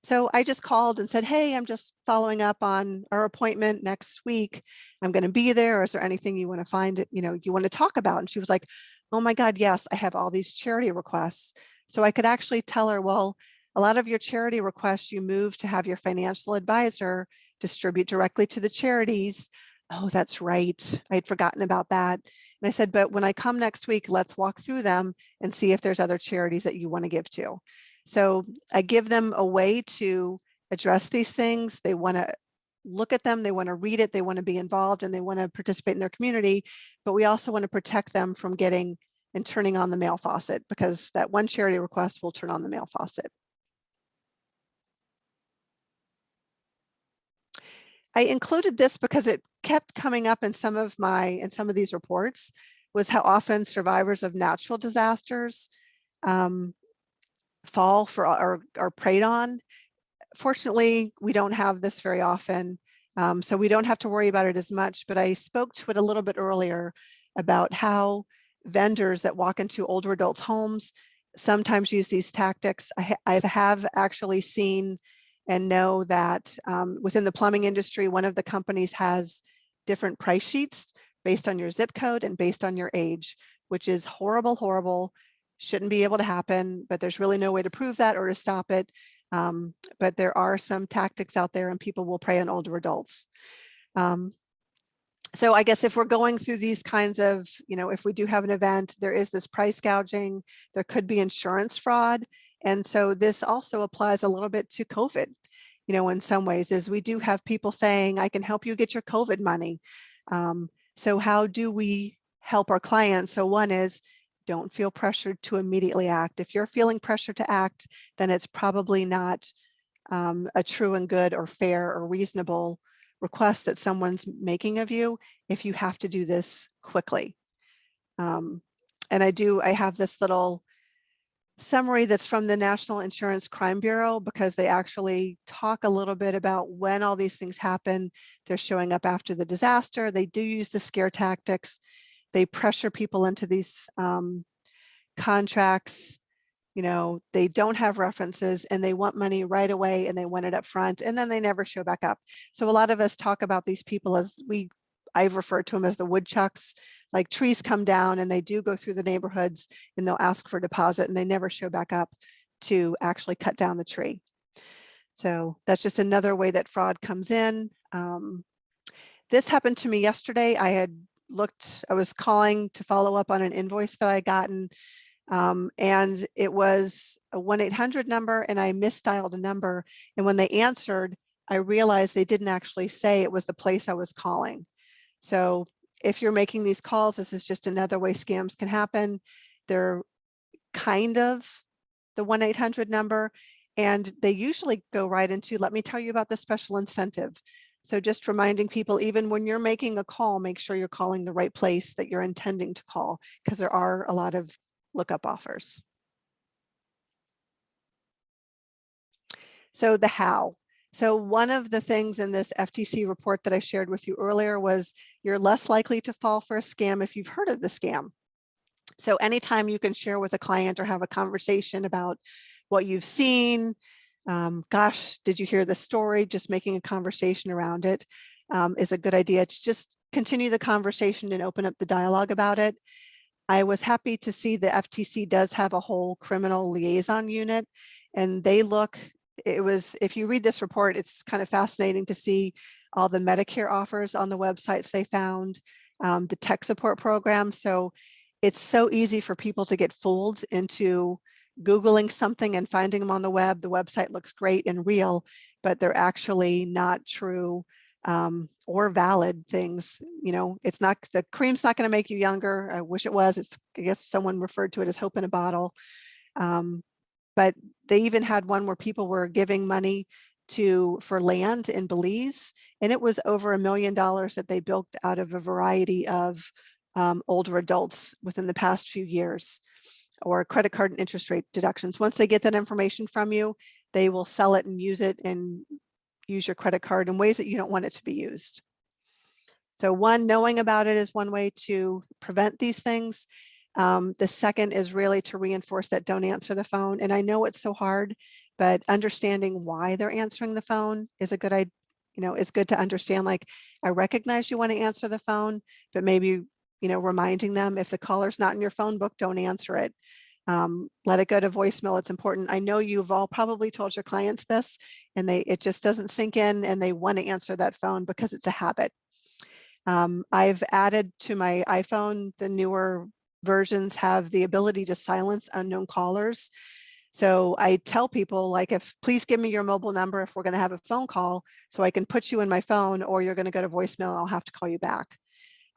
So I just called and said, hey, I'm just following up on our appointment next week. I'm going to be there. Is there anything you want to find, you want to talk about? And she was like, oh my God, yes, I have all these charity requests. So I could actually tell her, well, a lot of your charity requests you move to have your financial advisor distribute directly to the charities. Oh, that's right. I'd forgotten about that. And I said, but when I come next week, let's walk through them and see if there's other charities that you want to give to. So I give them a way to address these things. They want to look at them, they want to read it, they want to be involved, and they want to participate in their community. But we also want to protect them from getting and turning on the mail faucet, because that one charity request will turn on the mail faucet. I included this because it kept coming up in some of these reports was how often survivors of natural disasters fall for or are preyed on. Fortunately, we don't have this very often, so we don't have to worry about it as much, but I spoke to it a little bit earlier about how vendors that walk into older adults' homes sometimes use these tactics. I have actually seen and know that within the plumbing industry, one of the companies has different price sheets based on your zip code and based on your age, which is horrible, horrible. Shouldn't be able to happen, but there's really no way to prove that or to stop it. But there are some tactics out there and people will prey on older adults. So I guess if we're going through these kinds of, if we do have an event, there is this price gouging, there could be insurance fraud. And so this also applies a little bit to COVID, in some ways, is we do have people saying, I can help you get your COVID money. So how do we help our clients? So one is, don't feel pressured to immediately act. If you're feeling pressure to act, then it's probably not a true and good or fair or reasonable request that someone's making of you if you have to do this quickly. And I have this little summary that's from the National Insurance Crime Bureau, because they actually talk a little bit about when all these things happen. They're showing up after the disaster. They do use the scare tactics. They pressure people into these contracts. They don't have references and they want money right away and they want it up front and then they never show back up. So a lot of us talk about these people as I've referred to them as the woodchucks. Like trees come down and they do go through the neighborhoods and they'll ask for a deposit and they never show back up to actually cut down the tree. So that's just another way that fraud comes in. This happened to me yesterday. I was calling to follow up on an invoice that I gotten. And it was a 1-800 number and I misdialed a number. And when they answered, I realized they didn't actually say it was the place I was calling. So if you're making these calls, this is just another way scams can happen. They're kind of the 1-800 number, and they usually go right into, let me tell you about the special incentive. So just reminding people, even when you're making a call, make sure you're calling the right place that you're intending to call, because there are a lot of lookup offers. So the how. So one of the things in this FTC report that I shared with you earlier was you're less likely to fall for a scam if you've heard of the scam. So anytime you can share with a client or have a conversation about what you've seen, gosh, did you hear the story? Just making a conversation around it is a good idea to just continue the conversation and open up the dialogue about it. I was happy to see the FTC does have a whole criminal liaison unit, and they look, if you read this report, it's kind of fascinating to see all the Medicare offers on the websites they found, the tech support program. So it's so easy for people to get fooled into Googling something and finding them on the web. The website looks great and real, but they're actually not true or valid things. It's not, the cream's not going to make you younger. I wish it was. I guess someone referred to it as hope in a bottle. But they even had one where people were giving money for land in Belize, and it was over $1 million that they built out of a variety of older adults within the past few years, or credit card and interest rate deductions. Once they get that information from you, they will sell it and use your credit card in ways that you don't want it to be used. So one, knowing about it is one way to prevent these things. The second is really to reinforce that don't answer the phone. And I know it's so hard, but understanding why they're answering the phone is a good idea. It's good to understand, like, I recognize you want to answer the phone, but maybe, reminding them if the caller's not in your phone book, don't answer it. Let it go to voicemail. It's important. I know you've all probably told your clients this, and it just doesn't sink in, and they want to answer that phone because it's a habit. I've added to my iPhone, the newer versions have the ability to silence unknown callers. So I tell people, like, please give me your mobile number if we're going to have a phone call, so I can put you in my phone, or you're going to go to voicemail and I'll have to call you back.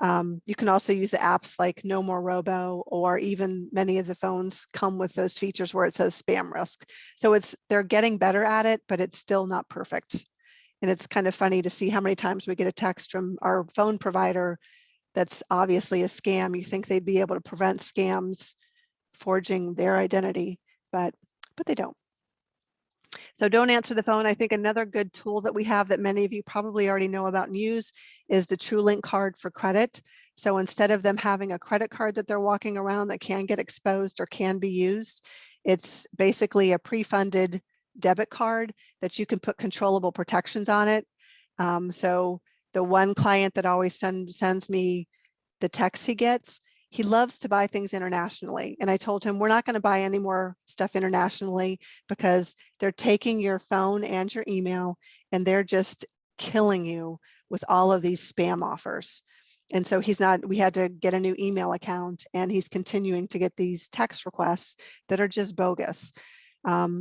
You can also use the apps like No More Robo, or even many of the phones come with those features where it says spam risk. So they're getting better at it, but it's still not perfect. And it's kind of funny to see how many times we get a text from our phone provider that's obviously a scam. You think they'd be able to prevent scams forging their identity, but they don't. So don't answer the phone. I think another good tool that we have that many of you probably already know about and use is the TrueLink card for credit. So instead of them having a credit card that they're walking around that can get exposed or can be used, it's basically a pre-funded debit card that you can put controllable protections on it. So the one client that always sends me the text he gets, he loves to buy things internationally. And I told him, we're not going to buy any more stuff internationally because they're taking your phone and your email and they're just killing you with all of these spam offers. And so we had to get a new email account, and he's continuing to get these text requests that are just bogus.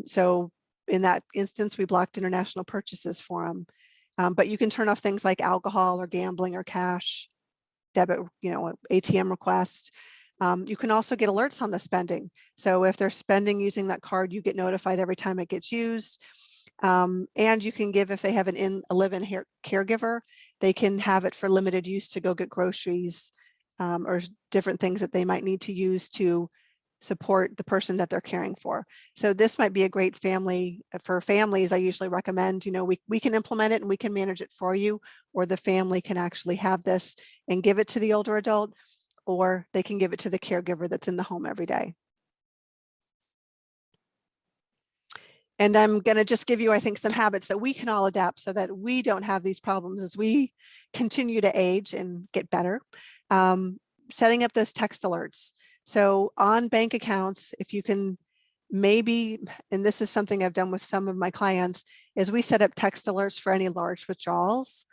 So in that instance, we blocked international purchases for him. But you can turn off things like alcohol or gambling or cash, debit, ATM request. You can also get alerts on the spending. So if they're spending using that card, you get notified every time it gets used. And you can give, if they have a live-in caregiver, they can have it for limited use to go get groceries or different things that they might need to use to support the person that they're caring for. So this might be a great for families. I usually recommend, we can implement it and we can manage it for you, or the family can actually have this and give it to the older adult, or they can give it to the caregiver that's in the home every day. And I'm going to just give you, I think, some habits that we can all adapt so that we don't have these problems as we continue to age and get better. Setting up those text alerts. So on bank accounts, if you can maybe, and this is something I've done with some of my clients, is we set up text alerts for any large withdrawals.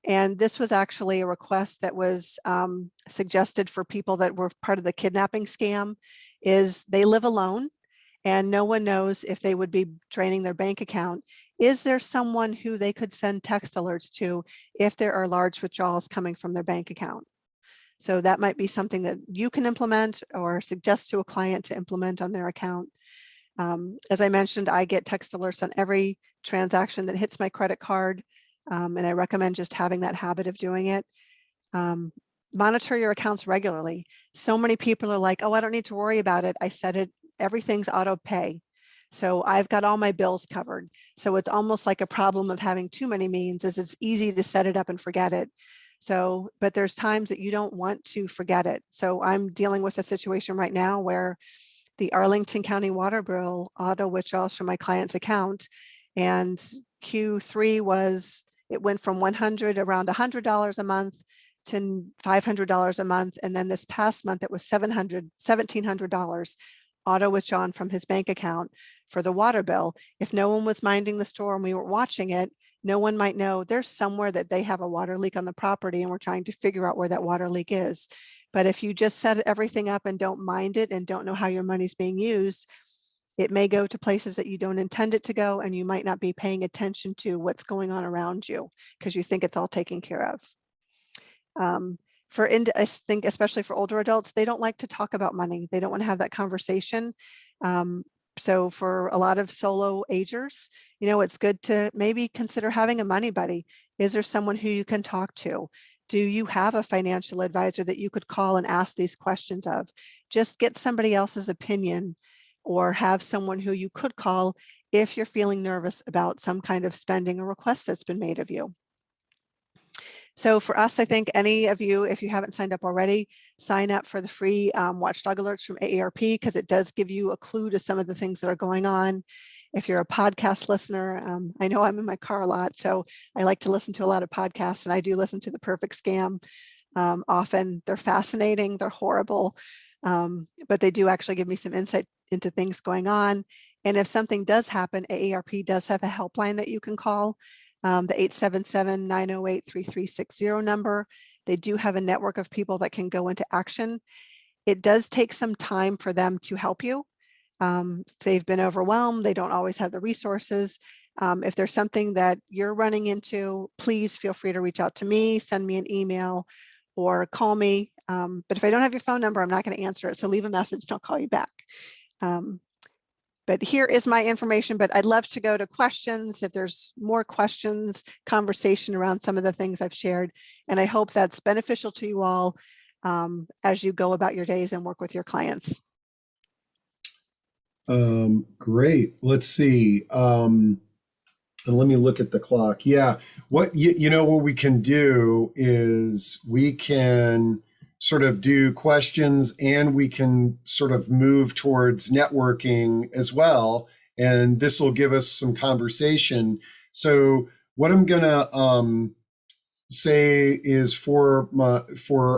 And this was actually a request that was suggested for people that were part of the kidnapping scam, is they live alone and no one knows if they would be draining their bank account. Is there someone who they could send text alerts to if there are large withdrawals coming from their bank account? So that might be something that you can implement or suggest to a client to implement on their account. As I mentioned, I get text alerts on every transaction that hits my credit card, and I recommend just having that habit of doing it. Monitor your accounts regularly. So many people are like, oh, I don't need to worry about it. I set it, everything's auto pay. So I've got all my bills covered. So it's almost like a problem of having too many means, is it's easy to set it up and forget it. So, but there's times that you don't want to forget it. So I'm dealing with a situation right now where the Arlington County water bill auto withdrawals from my client's account, and Q3 it went from around $100 a month to $500 a month. And then this past month, it was $1,700 auto withdrawn from his bank account for the water bill. If no one was minding the store and we were watching it, no one might know there's somewhere that they have a water leak on the property and we're trying to figure out where that water leak is. But if you just set everything up and don't mind it and don't know how your money's being used, it may go to places that you don't intend it to go, and you might not be paying attention to what's going on around you because you think it's all taken care of. I think especially for older adults, they don't like to talk about money. They don't want to have that conversation. So for a lot of solo agers, it's good to maybe consider having a money buddy. Is there someone who you can talk to? Do you have a financial advisor that you could call and ask these questions of? Just get somebody else's opinion, or have someone who you could call if you're feeling nervous about some kind of spending or request that's been made of you. So for us, I think any of you, if you haven't signed up already, sign up for the free watchdog alerts from AARP, because it does give you a clue to some of the things that are going on. If you're a podcast listener, I know I'm in my car a lot, so I like to listen to a lot of podcasts, and I do listen to The Perfect Scam. Often they're fascinating, they're horrible, but they do actually give me some insight into things going on. And if something does happen, AARP does have a helpline that you can call. The 877-908-3360 number. They do have a network of people that can go into action. It does take some time for them to help you. They've been overwhelmed. They don't always have the resources. If there's something that you're running into, please feel free to reach out to me, send me an email, or call me. But if I don't have your phone number, I'm not going to answer it. So leave a message and I'll call you back. But here is my information, but I'd love to go to questions if there's more questions, conversation around some of the things I've shared. And I hope that's beneficial to you all as you go about your days and work with your clients. Great. Let's see. And let me look at the clock. Yeah. What what we can do is we can sort of do questions and we can sort of move towards networking as well. And this will give us some conversation. So what I'm gonna say is for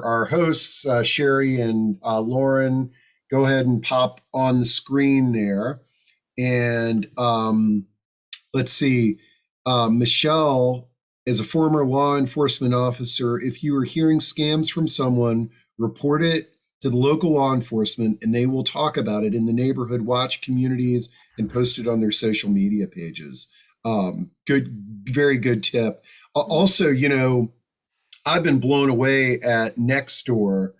our hosts, Sherry and Lauren, go ahead and pop on the screen there. And let's see, Michelle, as a former law enforcement officer, if you are hearing scams from someone, report it to the local law enforcement and they will talk about it in the neighborhood watch communities and post it on their social media pages. Good, very good tip. Also, I've been blown away at Nextdoor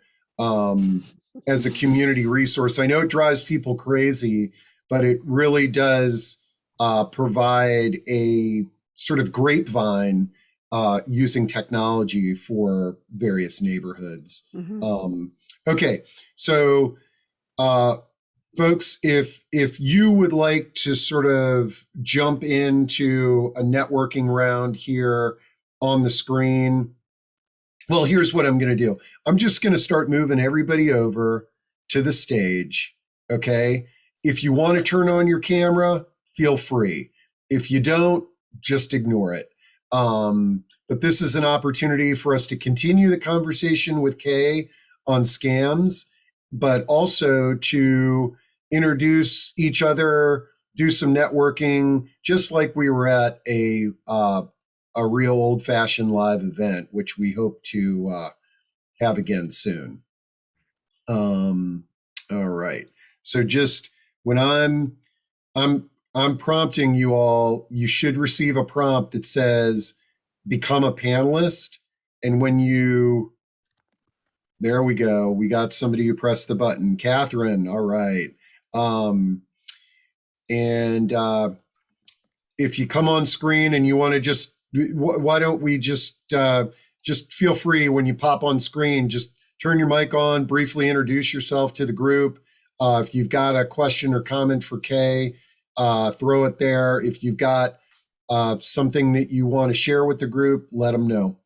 as a community resource. I know it drives people crazy, but it really does provide a sort of grapevine using technology for various neighborhoods. Okay, so folks, if you would like to sort of jump into a networking round here on the screen, well, here's what I'm going to do. I'm just going to start moving everybody over to the stage, okay? If you want to turn on your camera, feel free. If you don't, just ignore it. But this is an opportunity for us to continue the conversation with Kay on scams, but also to introduce each other, do some networking, just like we were at a real old-fashioned live event, which we hope to have again soon. All right. So just when I'm prompting you all, you should receive a prompt that says, become a panelist. And when there we go. We got somebody who pressed the button. Catherine, all right. If you come on screen and you want to why don't we just feel free when you pop on screen, just turn your mic on, briefly introduce yourself to the group. If you've got a question or comment for Kay, throw it there. If you've got something that you want to share with the group, let them know.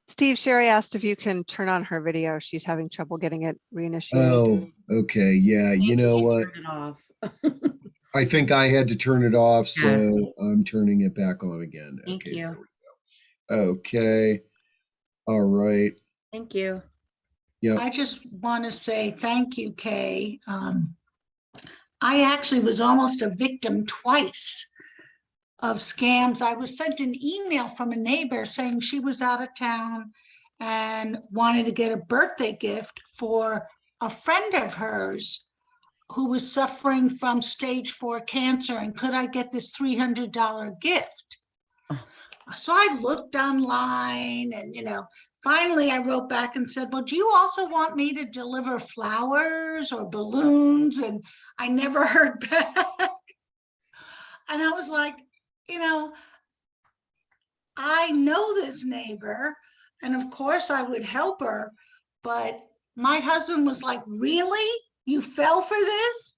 Steve, Sherry asked if you can turn on her video. She's having trouble getting it reinitiated. Oh, okay. Yeah, you know what? Turn it off. I think I had to turn it off, so I'm turning it back on again. Thank you. There we go. Okay. All right. Thank you. Yeah. I just want to say thank you, Kay. I actually was almost a victim twice of scams. I was sent an email from a neighbor saying she was out of town and wanted to get a birthday gift for a friend of hers who was suffering from stage 4 cancer, and could I get this $300 gift? So I looked online and, finally I wrote back and said, well, do you also want me to deliver flowers or balloons? And I never heard back. And I was like, I know this neighbor, and of course I would help her, but my husband was like, really? You fell for this?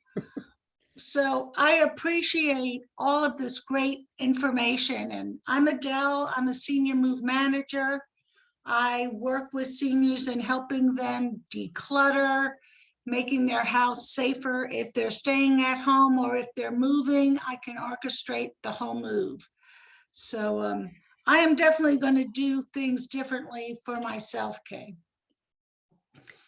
So I appreciate all of this great information. And I'm Adele, I'm a senior move manager. I work with seniors in helping them declutter, making their house safer if they're staying at home, or if they're moving, I can orchestrate the whole move. So I am definitely going to do things differently for myself, Kay.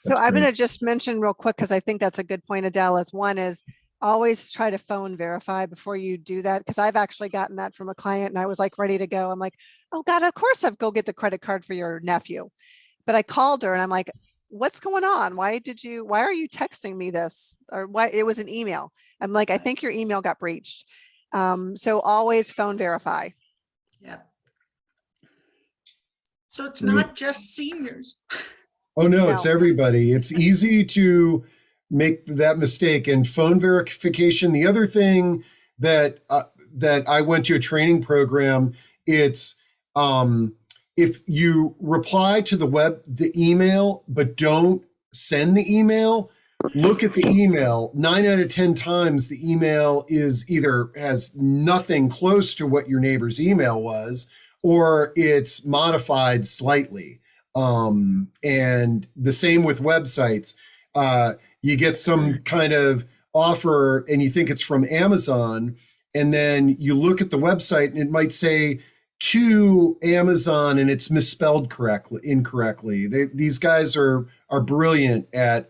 So I'm going to just mention real quick, because I think that's a good point, Adele. One is always try to phone verify before you do that, because I've actually gotten that from a client and I was like ready to go. I'm like, oh God, of course I've go get the credit card for your nephew. But I called her and I'm like, what's going on? Why are you texting me this? Or why? It was an email. I'm like, I think your email got breached. So always phone verify. Yep. So it's not just seniors. Oh no, it's everybody. It's easy to make that mistake. And phone verification, the other thing that that I went to a training program, it's if you reply to the email, but don't send the email, look at the email. 9 out of 10 times the email is either has nothing close to what your neighbor's email was, or it's modified slightly. And the same with websites. You get some kind of offer and you think it's from Amazon, and then you look at the website and it might say to Amazon and it's misspelled incorrectly. These guys are brilliant at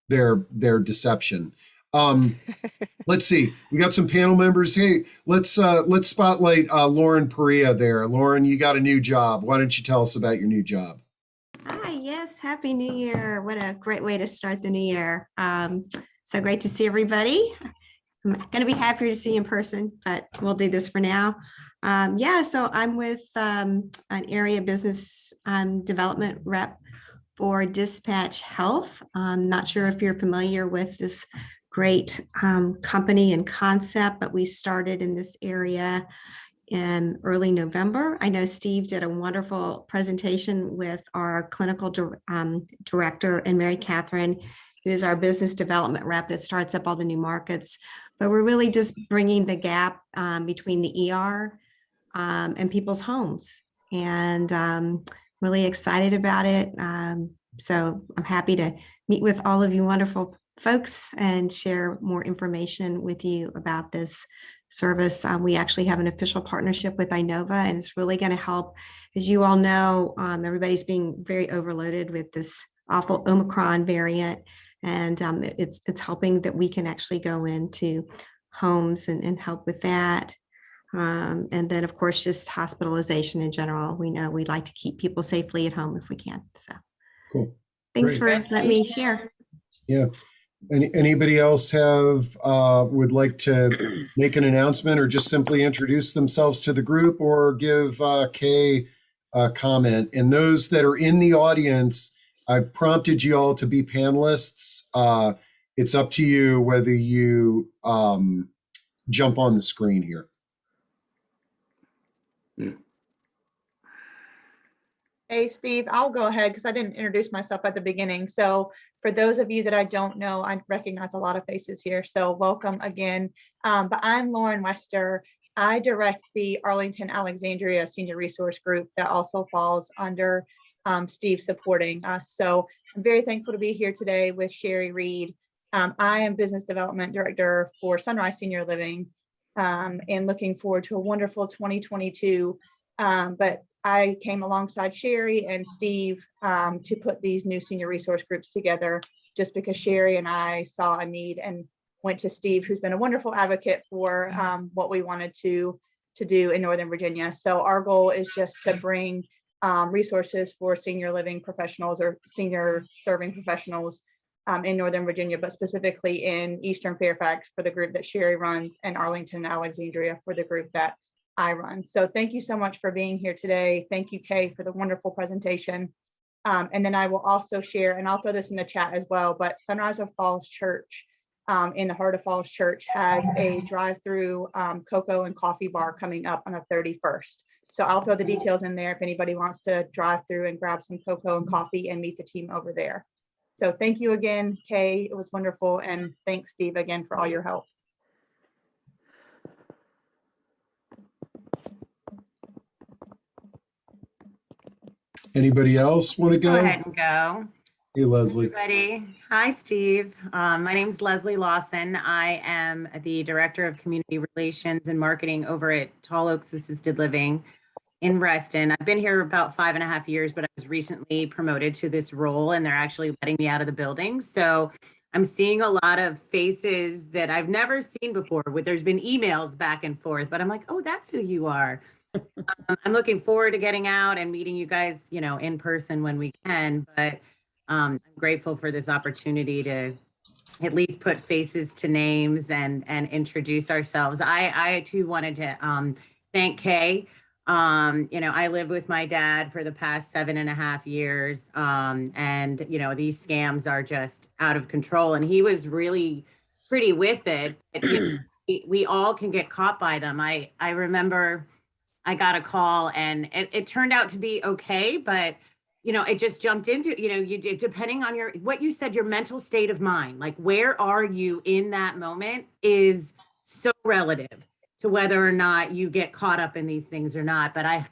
their deception. Let's see. We got some panel members. Hey, let's spotlight Lauren Perea there. Lauren, you got a new job. Why don't you tell us about your new job? Hi, yes, Happy New Year. What a great way to start the new year. So great to see everybody. I'm going to be happier to see you in person, but we'll do this for now. Yeah, so I'm with an area business development rep for Dispatch Health. I'm not sure if you're familiar with this great company and concept, but we started in this area in early November. I know Steve did a wonderful presentation with our clinical director and Mary Catherine, who is our business development rep that starts up all the new markets. But we're really just bringing the gap between the ER and people's homes, and really excited about it. So I'm happy to meet with all of you wonderful folks and share more information with you about this service. We actually have an official partnership with Inova, and it's really going to help. As you all know, everybody's being very overloaded with this awful Omicron variant, and it's helping that we can actually go into homes and help with that. And then, of course, just hospitalization in general. We know we'd like to keep people safely at home if we can. So cool. Thanks Great. for letting me share. Yeah. Anybody else would like to make an announcement or just simply introduce themselves to the group or give Kay a comment? And those that are in the audience, I've prompted you all to be panelists. It's up to you whether you jump on the screen here. Hey, Steve, I'll go ahead because I didn't introduce myself at the beginning. So for those of you that I don't know, I recognize a lot of faces here. So welcome again. But I'm Lauren Wester. I direct the Arlington Alexandria Senior Resource Group that also falls under Steve supporting us. So I'm very thankful to be here today with Sherry Reed. I am Business Development Director for Sunrise Senior Living, and looking forward to a wonderful 2022. But I came alongside Sherry and Steve to put these new senior resource groups together, just because Sherry and I saw a need and went to Steve, who's been a wonderful advocate for what we wanted to do in Northern Virginia. So our goal is just to bring resources for senior living professionals or senior serving professionals in Northern Virginia, but specifically in Eastern Fairfax for the group that Sherry runs, and Arlington and Alexandria for the group that I run. So thank you so much for being here today. Thank you, Kay, for the wonderful presentation. And then I will also share, and I'll throw this in the chat as well, but Sunrise of Falls Church in the heart of Falls Church has a drive-through cocoa and coffee bar coming up on the 31st. So I'll throw the details in there if anybody wants to drive through and grab some cocoa and coffee and meet the team over there. So thank you again, Kay. It was wonderful. And thanks, Steve, again for all your help. Anybody else want to go? Go ahead and go. Hey, Leslie. Everybody. Hi, Steve. My name is Leslie Lawson. I am the Director of Community Relations and Marketing over at Tall Oaks Assisted Living in Reston. I've been here about 5.5 years, but I was recently promoted to this role, and they're actually letting me out of the building. So I'm seeing a lot of faces that I've never seen before. There's been emails back and forth, but I'm like, oh, that's who you are. I'm looking forward to getting out and meeting you guys, in person when we can, but I'm grateful for this opportunity to at least put faces to names and introduce ourselves. I too wanted to thank Kay I lived with my dad for the past 7.5 years. And, these scams are just out of control. And he was really pretty with it. But, we all can get caught by them. I remember I got a call and it turned out to be okay, but it just jumped into, depending on what you said, your mental state of mind, like where are you in that moment is so relative to whether or not you get caught up in these things or not. But I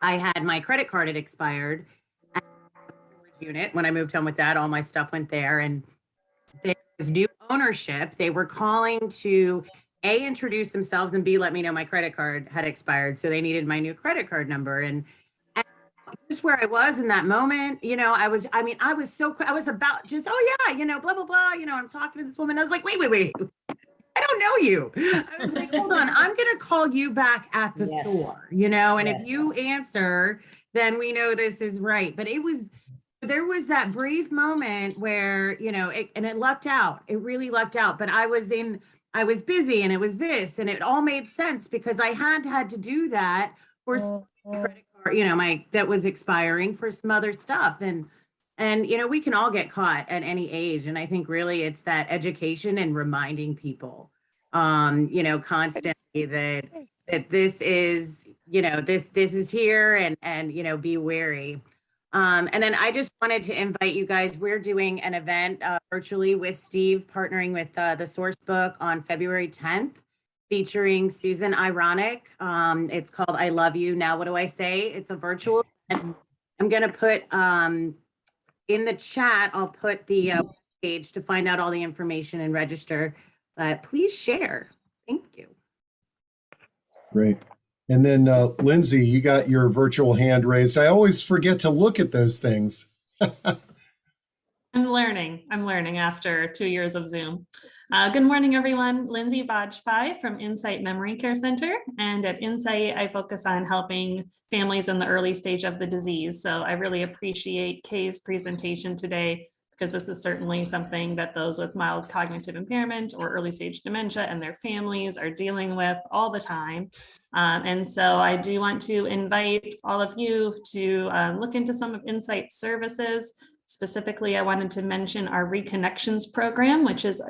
had my credit card had expired at the storage unit when I moved home with dad. All my stuff went there, and there was new ownership. They were calling to A, introduce themselves, and B, let me know my credit card had expired. So they needed my new credit card number. And just where I was in that moment, I was about just, oh yeah, blah, blah, blah, I'm talking to this woman. I was like, wait. I don't know you. I was like, hold on, I'm going to call you back at the store, and if you answer, then we know this is right. But there was that brief moment where, it lucked out. It really lucked out. But I was busy and it was this, and it all made sense because I had to do that for some credit card, that was expiring for some other stuff. And we can all get caught at any age. And I think really it's that education and reminding people, constantly that this is, this is here, and be wary. And then I just wanted to invite you guys. We're doing an event virtually with Steve, partnering with the Source Book on February 10th, featuring Susan Ironic. It's called I Love You, Now What Do I Say? It's a virtual event. I'm going to put in the chat, I'll put the page to find out all the information and register. But please share. Thank you. Great. And then Lindsay, you got your virtual hand raised. I always forget to look at those things. I'm learning after 2 years of Zoom. Good morning, everyone. Lindsay Bajpai from Insight Memory Care Center. And at Insight, I focus on helping families in the early stage of the disease. So I really appreciate Kay's presentation today, because this is certainly something that those with mild cognitive impairment or early stage dementia and their families are dealing with all the time. And so I do want to invite all of you to look into some of Insight's services. Specifically, I wanted to mention our Reconnections program, which is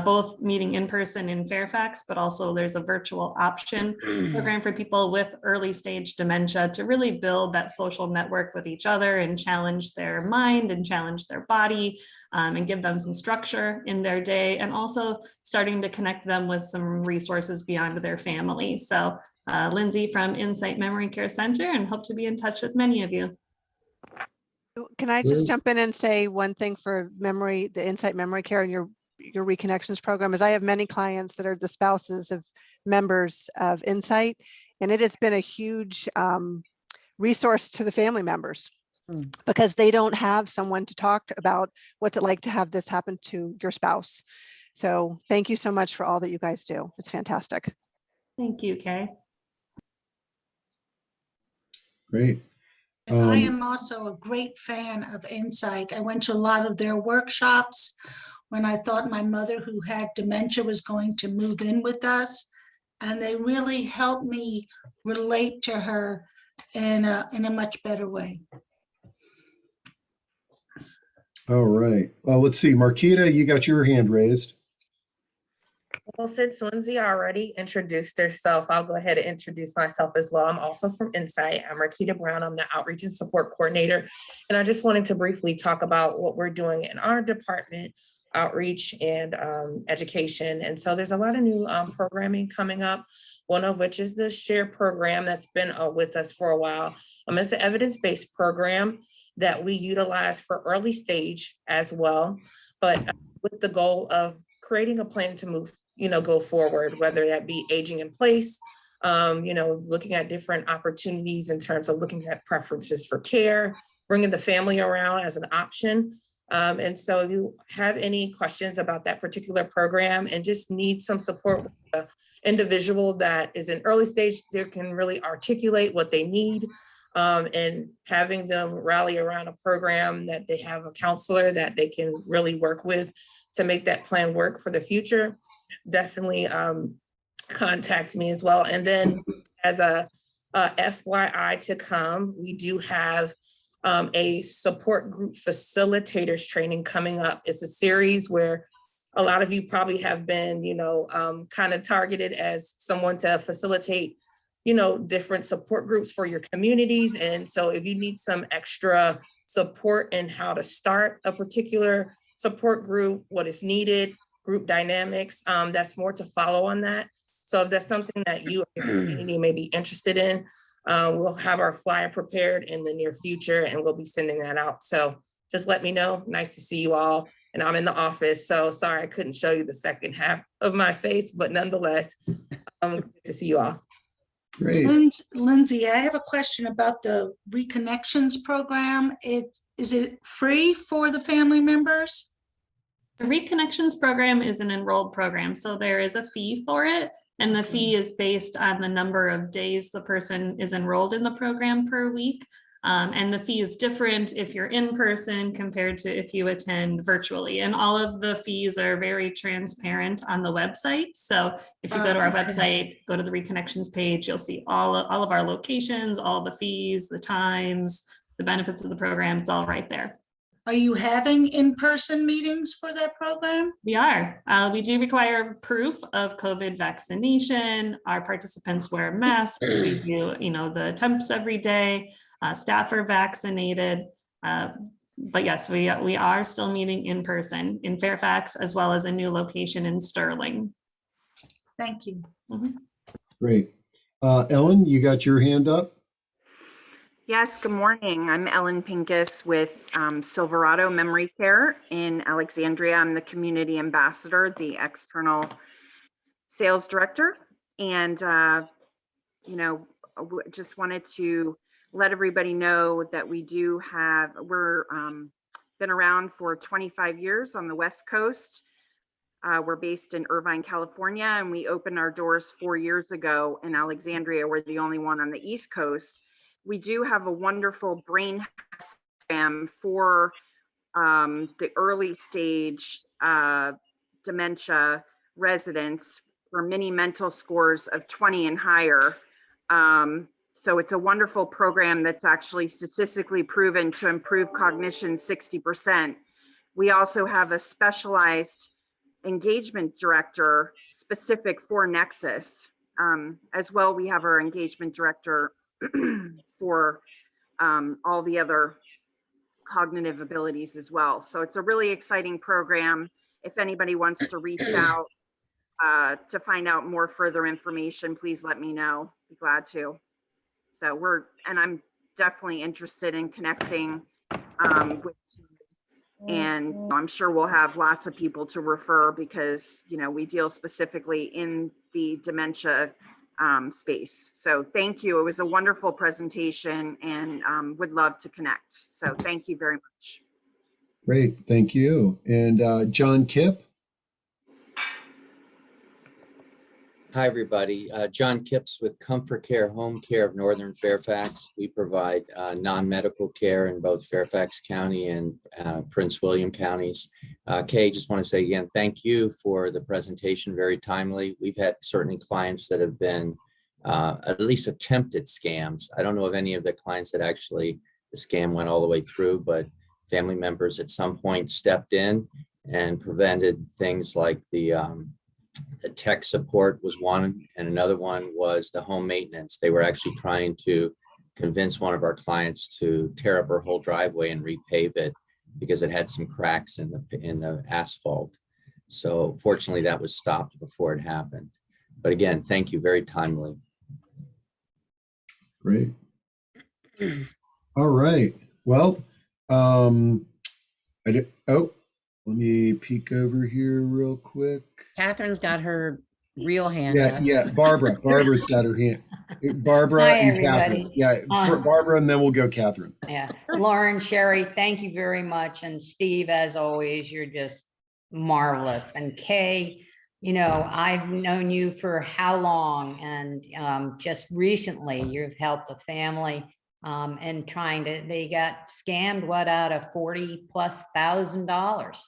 both meeting in person in Fairfax, but also there's a virtual option program for people with early stage dementia to really build that social network with each other and challenge their mind and challenge their body, and give them some structure in their day, and also starting to connect them with some resources beyond their family. So Lindsay from Insight Memory Care Center, and hope to be in touch with many of you. Can I just jump in and say one thing for the Insight Memory Care and your Reconnections program is I have many clients that are the spouses of members of Insight, and it has been a huge resource to the family members because they don't have someone to talk about what's it like to have this happen to your spouse. So thank you so much for all that you guys do. It's fantastic. Thank you, Kay. Great. I am also a great fan of Insight. I went to a lot of their workshops when I thought my mother, who had dementia, was going to move in with us, and they really helped me relate to her in a much better way. All right. Well, let's see. Marquita, you got your hand raised. Well, since Lindsay already introduced herself, I'll go ahead and introduce myself as well. I'm also from Insight. I'm Marquita Brown. I'm the Outreach and Support Coordinator. And I just wanted to briefly talk about what we're doing in our department, outreach and education. And so there's a lot of new programming coming up, one of which is the SHARE program that's been with us for a while. It's an evidence-based program that we utilize for early stage as well, but with the goal of creating a plan to move, go forward, whether that be aging in place, looking at different opportunities in terms of looking at preferences for care, bringing the family around as an option. And so if you have any questions about that particular program and just need some support with the individual that is in early stage, they can really articulate what they need, and having them rally around a program that they have a counselor that they can really work with to make that plan work for the future, definitely contact me as well. And then as a FYI to come, we do have a support group facilitators training coming up. It's a series where a lot of you probably have been, kind of targeted as someone to facilitate, different support groups for your communities. And so if you need some extra support in how to start a particular support group, what is needed, group dynamics, that's more to follow on that. So if that's something that you or your community may be interested in, we'll have our flyer prepared in the near future and we'll be sending that out. So just let me know. Nice to see you all. And I'm in the office, so sorry I couldn't show you the second half of my face, but nonetheless, good to see you all. Great. Lindsay, I have a question about the Reconnections program. Is it free for the family members? The Reconnections program is an enrolled program, so there is a fee for it. And the fee is based on the number of days the person is enrolled in the program per week. And the fee is different if you're in person compared to if you attend virtually. And all of the fees are very transparent on the website. So if you go to our website, go to the Reconnections page, you'll see all of our locations, all the fees, the times, the benefits of the program. It's all right there. Are you having in-person meetings for that program? We are. We do require proof of COVID vaccination. Our participants wear masks. We do, the temps every day. Staff are vaccinated. But yes, we are still meeting in person in Fairfax, as well as a new location in Sterling. Thank you. Great. Ellen, you got your hand up? Yes, good morning. I'm Ellen Pincus with Silverado Memory Care in Alexandria. I'm the community ambassador, the external sales director. And, just wanted to let everybody know that we're been around for 25 years on the West Coast. We're based in Irvine, California, and we opened our doors 4 years ago in Alexandria. We're the only one on the East Coast. We do have a wonderful brain program for the early stage dementia residents for mini mental scores of 20 and higher. So it's a wonderful program that's actually statistically proven to improve cognition 60%. We also have a specialized engagement director specific for Nexus. As well, we have our engagement director for all the other cognitive abilities as well. So it's a really exciting program. If anybody wants to reach out to find out more further information, please let me know. Be glad to. So I'm definitely interested in connecting with, and I'm sure we'll have lots of people to refer because, we deal specifically in the dementia space. So thank you. It was a wonderful presentation and would love to connect. So thank you very much. Great. Thank you. And John Kipp? Hi, everybody. John Kipps with Comfort Care Home Care of Northern Fairfax. We provide non-medical care in both Fairfax County and Prince William counties. Kay, just want to say again, thank you for the presentation, very timely. We've had certain clients that have been at least attempted scams. I don't know of any of the clients that actually the scam went all the way through, but family members at some point stepped in and prevented things like the tech support was one, and another one was the home maintenance. They were actually trying to convince one of our clients to tear up her whole driveway and repave it because it had some cracks in the asphalt. So fortunately that was stopped before it happened. But again, thank you, very timely. Great. All right. Well, let me peek over here real quick. Catherine's got her real hand Yeah, up. yeah. Barbara's got her hand. Barbara Hi, and everybody. Catherine. Yeah, for Barbara, and then we'll go Catherine. Yeah, Lauren, Sherry, thank you very much. And Steve, as always, you're just marvelous. And Kay, I've known you for how long? And just recently you've helped the family and they got scammed, out of $40,000+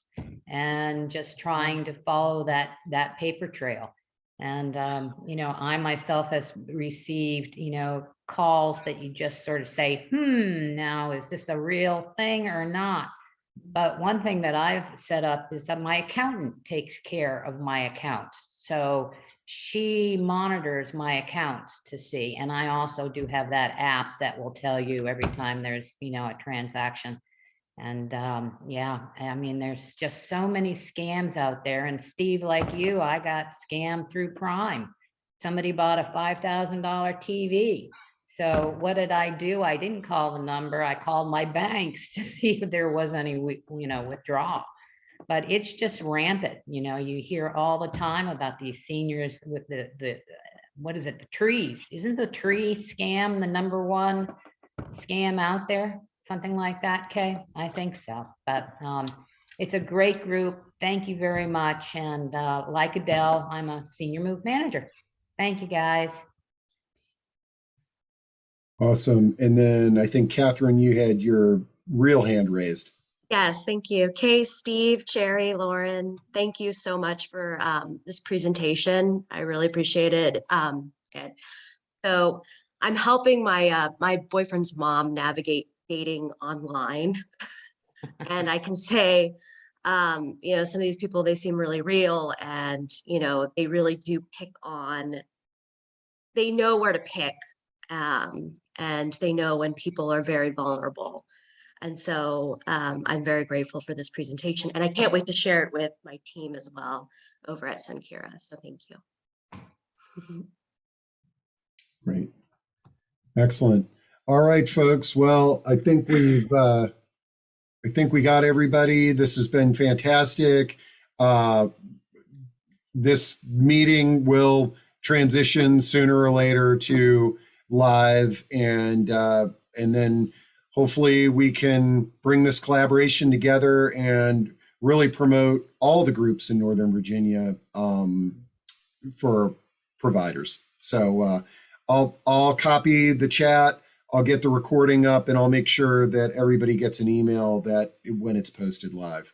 and just trying to follow that paper trail. And, I myself has received, calls that you just sort of say, now is this a real thing or not? But one thing that I've set up is that my accountant takes care of my accounts. So she monitors my accounts to see, and I also do have that app that will tell you every time there's, a transaction. And yeah, I mean, there's just so many scams out there. And Steve, like you, I got scammed through Prime. Somebody bought a $5,000 TV. So what did I do? I didn't call the number. I called my banks to see if there was any, withdrawal. But it's just rampant. You hear all the time about these seniors with the what is it? The trees. Isn't the tree scam the number one scam out there? Something like that, Kay? I think so. But it's a great group. Thank you very much. And like Adele, I'm a senior move manager. Thank you, guys. Awesome. And then I think, Catherine, you had your real hand raised. Yes, thank you. Kay, Steve, Cherry, Lauren, thank you so much for this presentation. I really appreciate it. And so I'm helping my my boyfriend's mom navigate dating online. And I can say, some of these people, they seem really real, and, they really do pick on, they know where to pick, and they know when people are very vulnerable. And so I'm very grateful for this presentation, and I can't wait to share it with my team as well over at Sunkira. So thank you. Great. Excellent. All right, folks. Well, I think we got everybody. This has been fantastic. This meeting will transition sooner or later to live, and then hopefully we can bring this collaboration together and really promote all the groups in Northern Virginia for providers. So I'll copy the chat. I'll get the recording up, and I'll make sure that everybody gets an email that when it's posted live.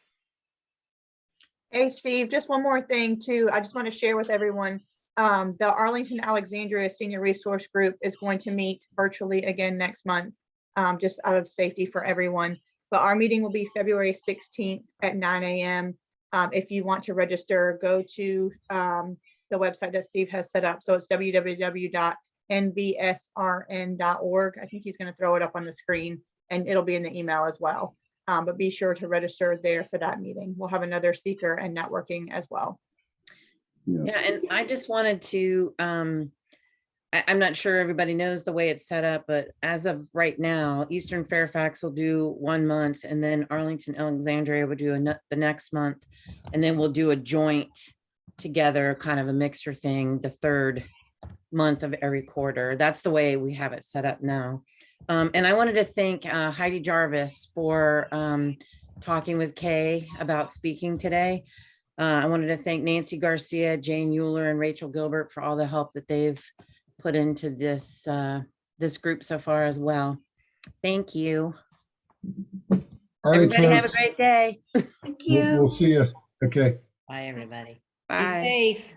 Hey, Steve, just one more thing too. I just want to share with everyone. The Arlington Alexandria Senior Resource Group is going to meet virtually again next month, just out of safety for everyone. But our meeting will be February 16th at 9 a.m. If you want to register, go to the website that Steve has set up. So it's www.nvsrn.org. I think he's going to throw it up on the screen, and it'll be in the email as well. But be sure to register there for that meeting. We'll have another speaker and networking as well. Yeah, and I just wanted to, I'm not sure everybody knows the way it's set up, but as of right now, Eastern Fairfax will do 1 month, and then Arlington Alexandria will do the next month, and then we'll do a joint together, kind of a mixer thing, the third month of every quarter. That's the way we have it set up now. And I wanted to thank Heidi Jarvis for talking with Kay about speaking today. I wanted to thank Nancy Garcia, Jane Euler, and Rachel Gilbert for all the help that they've put into this this group so far as well. Thank you. All right, everybody, folks. have a great day. Thank you. We'll see you. Okay. Bye, everybody. Bye. Be safe.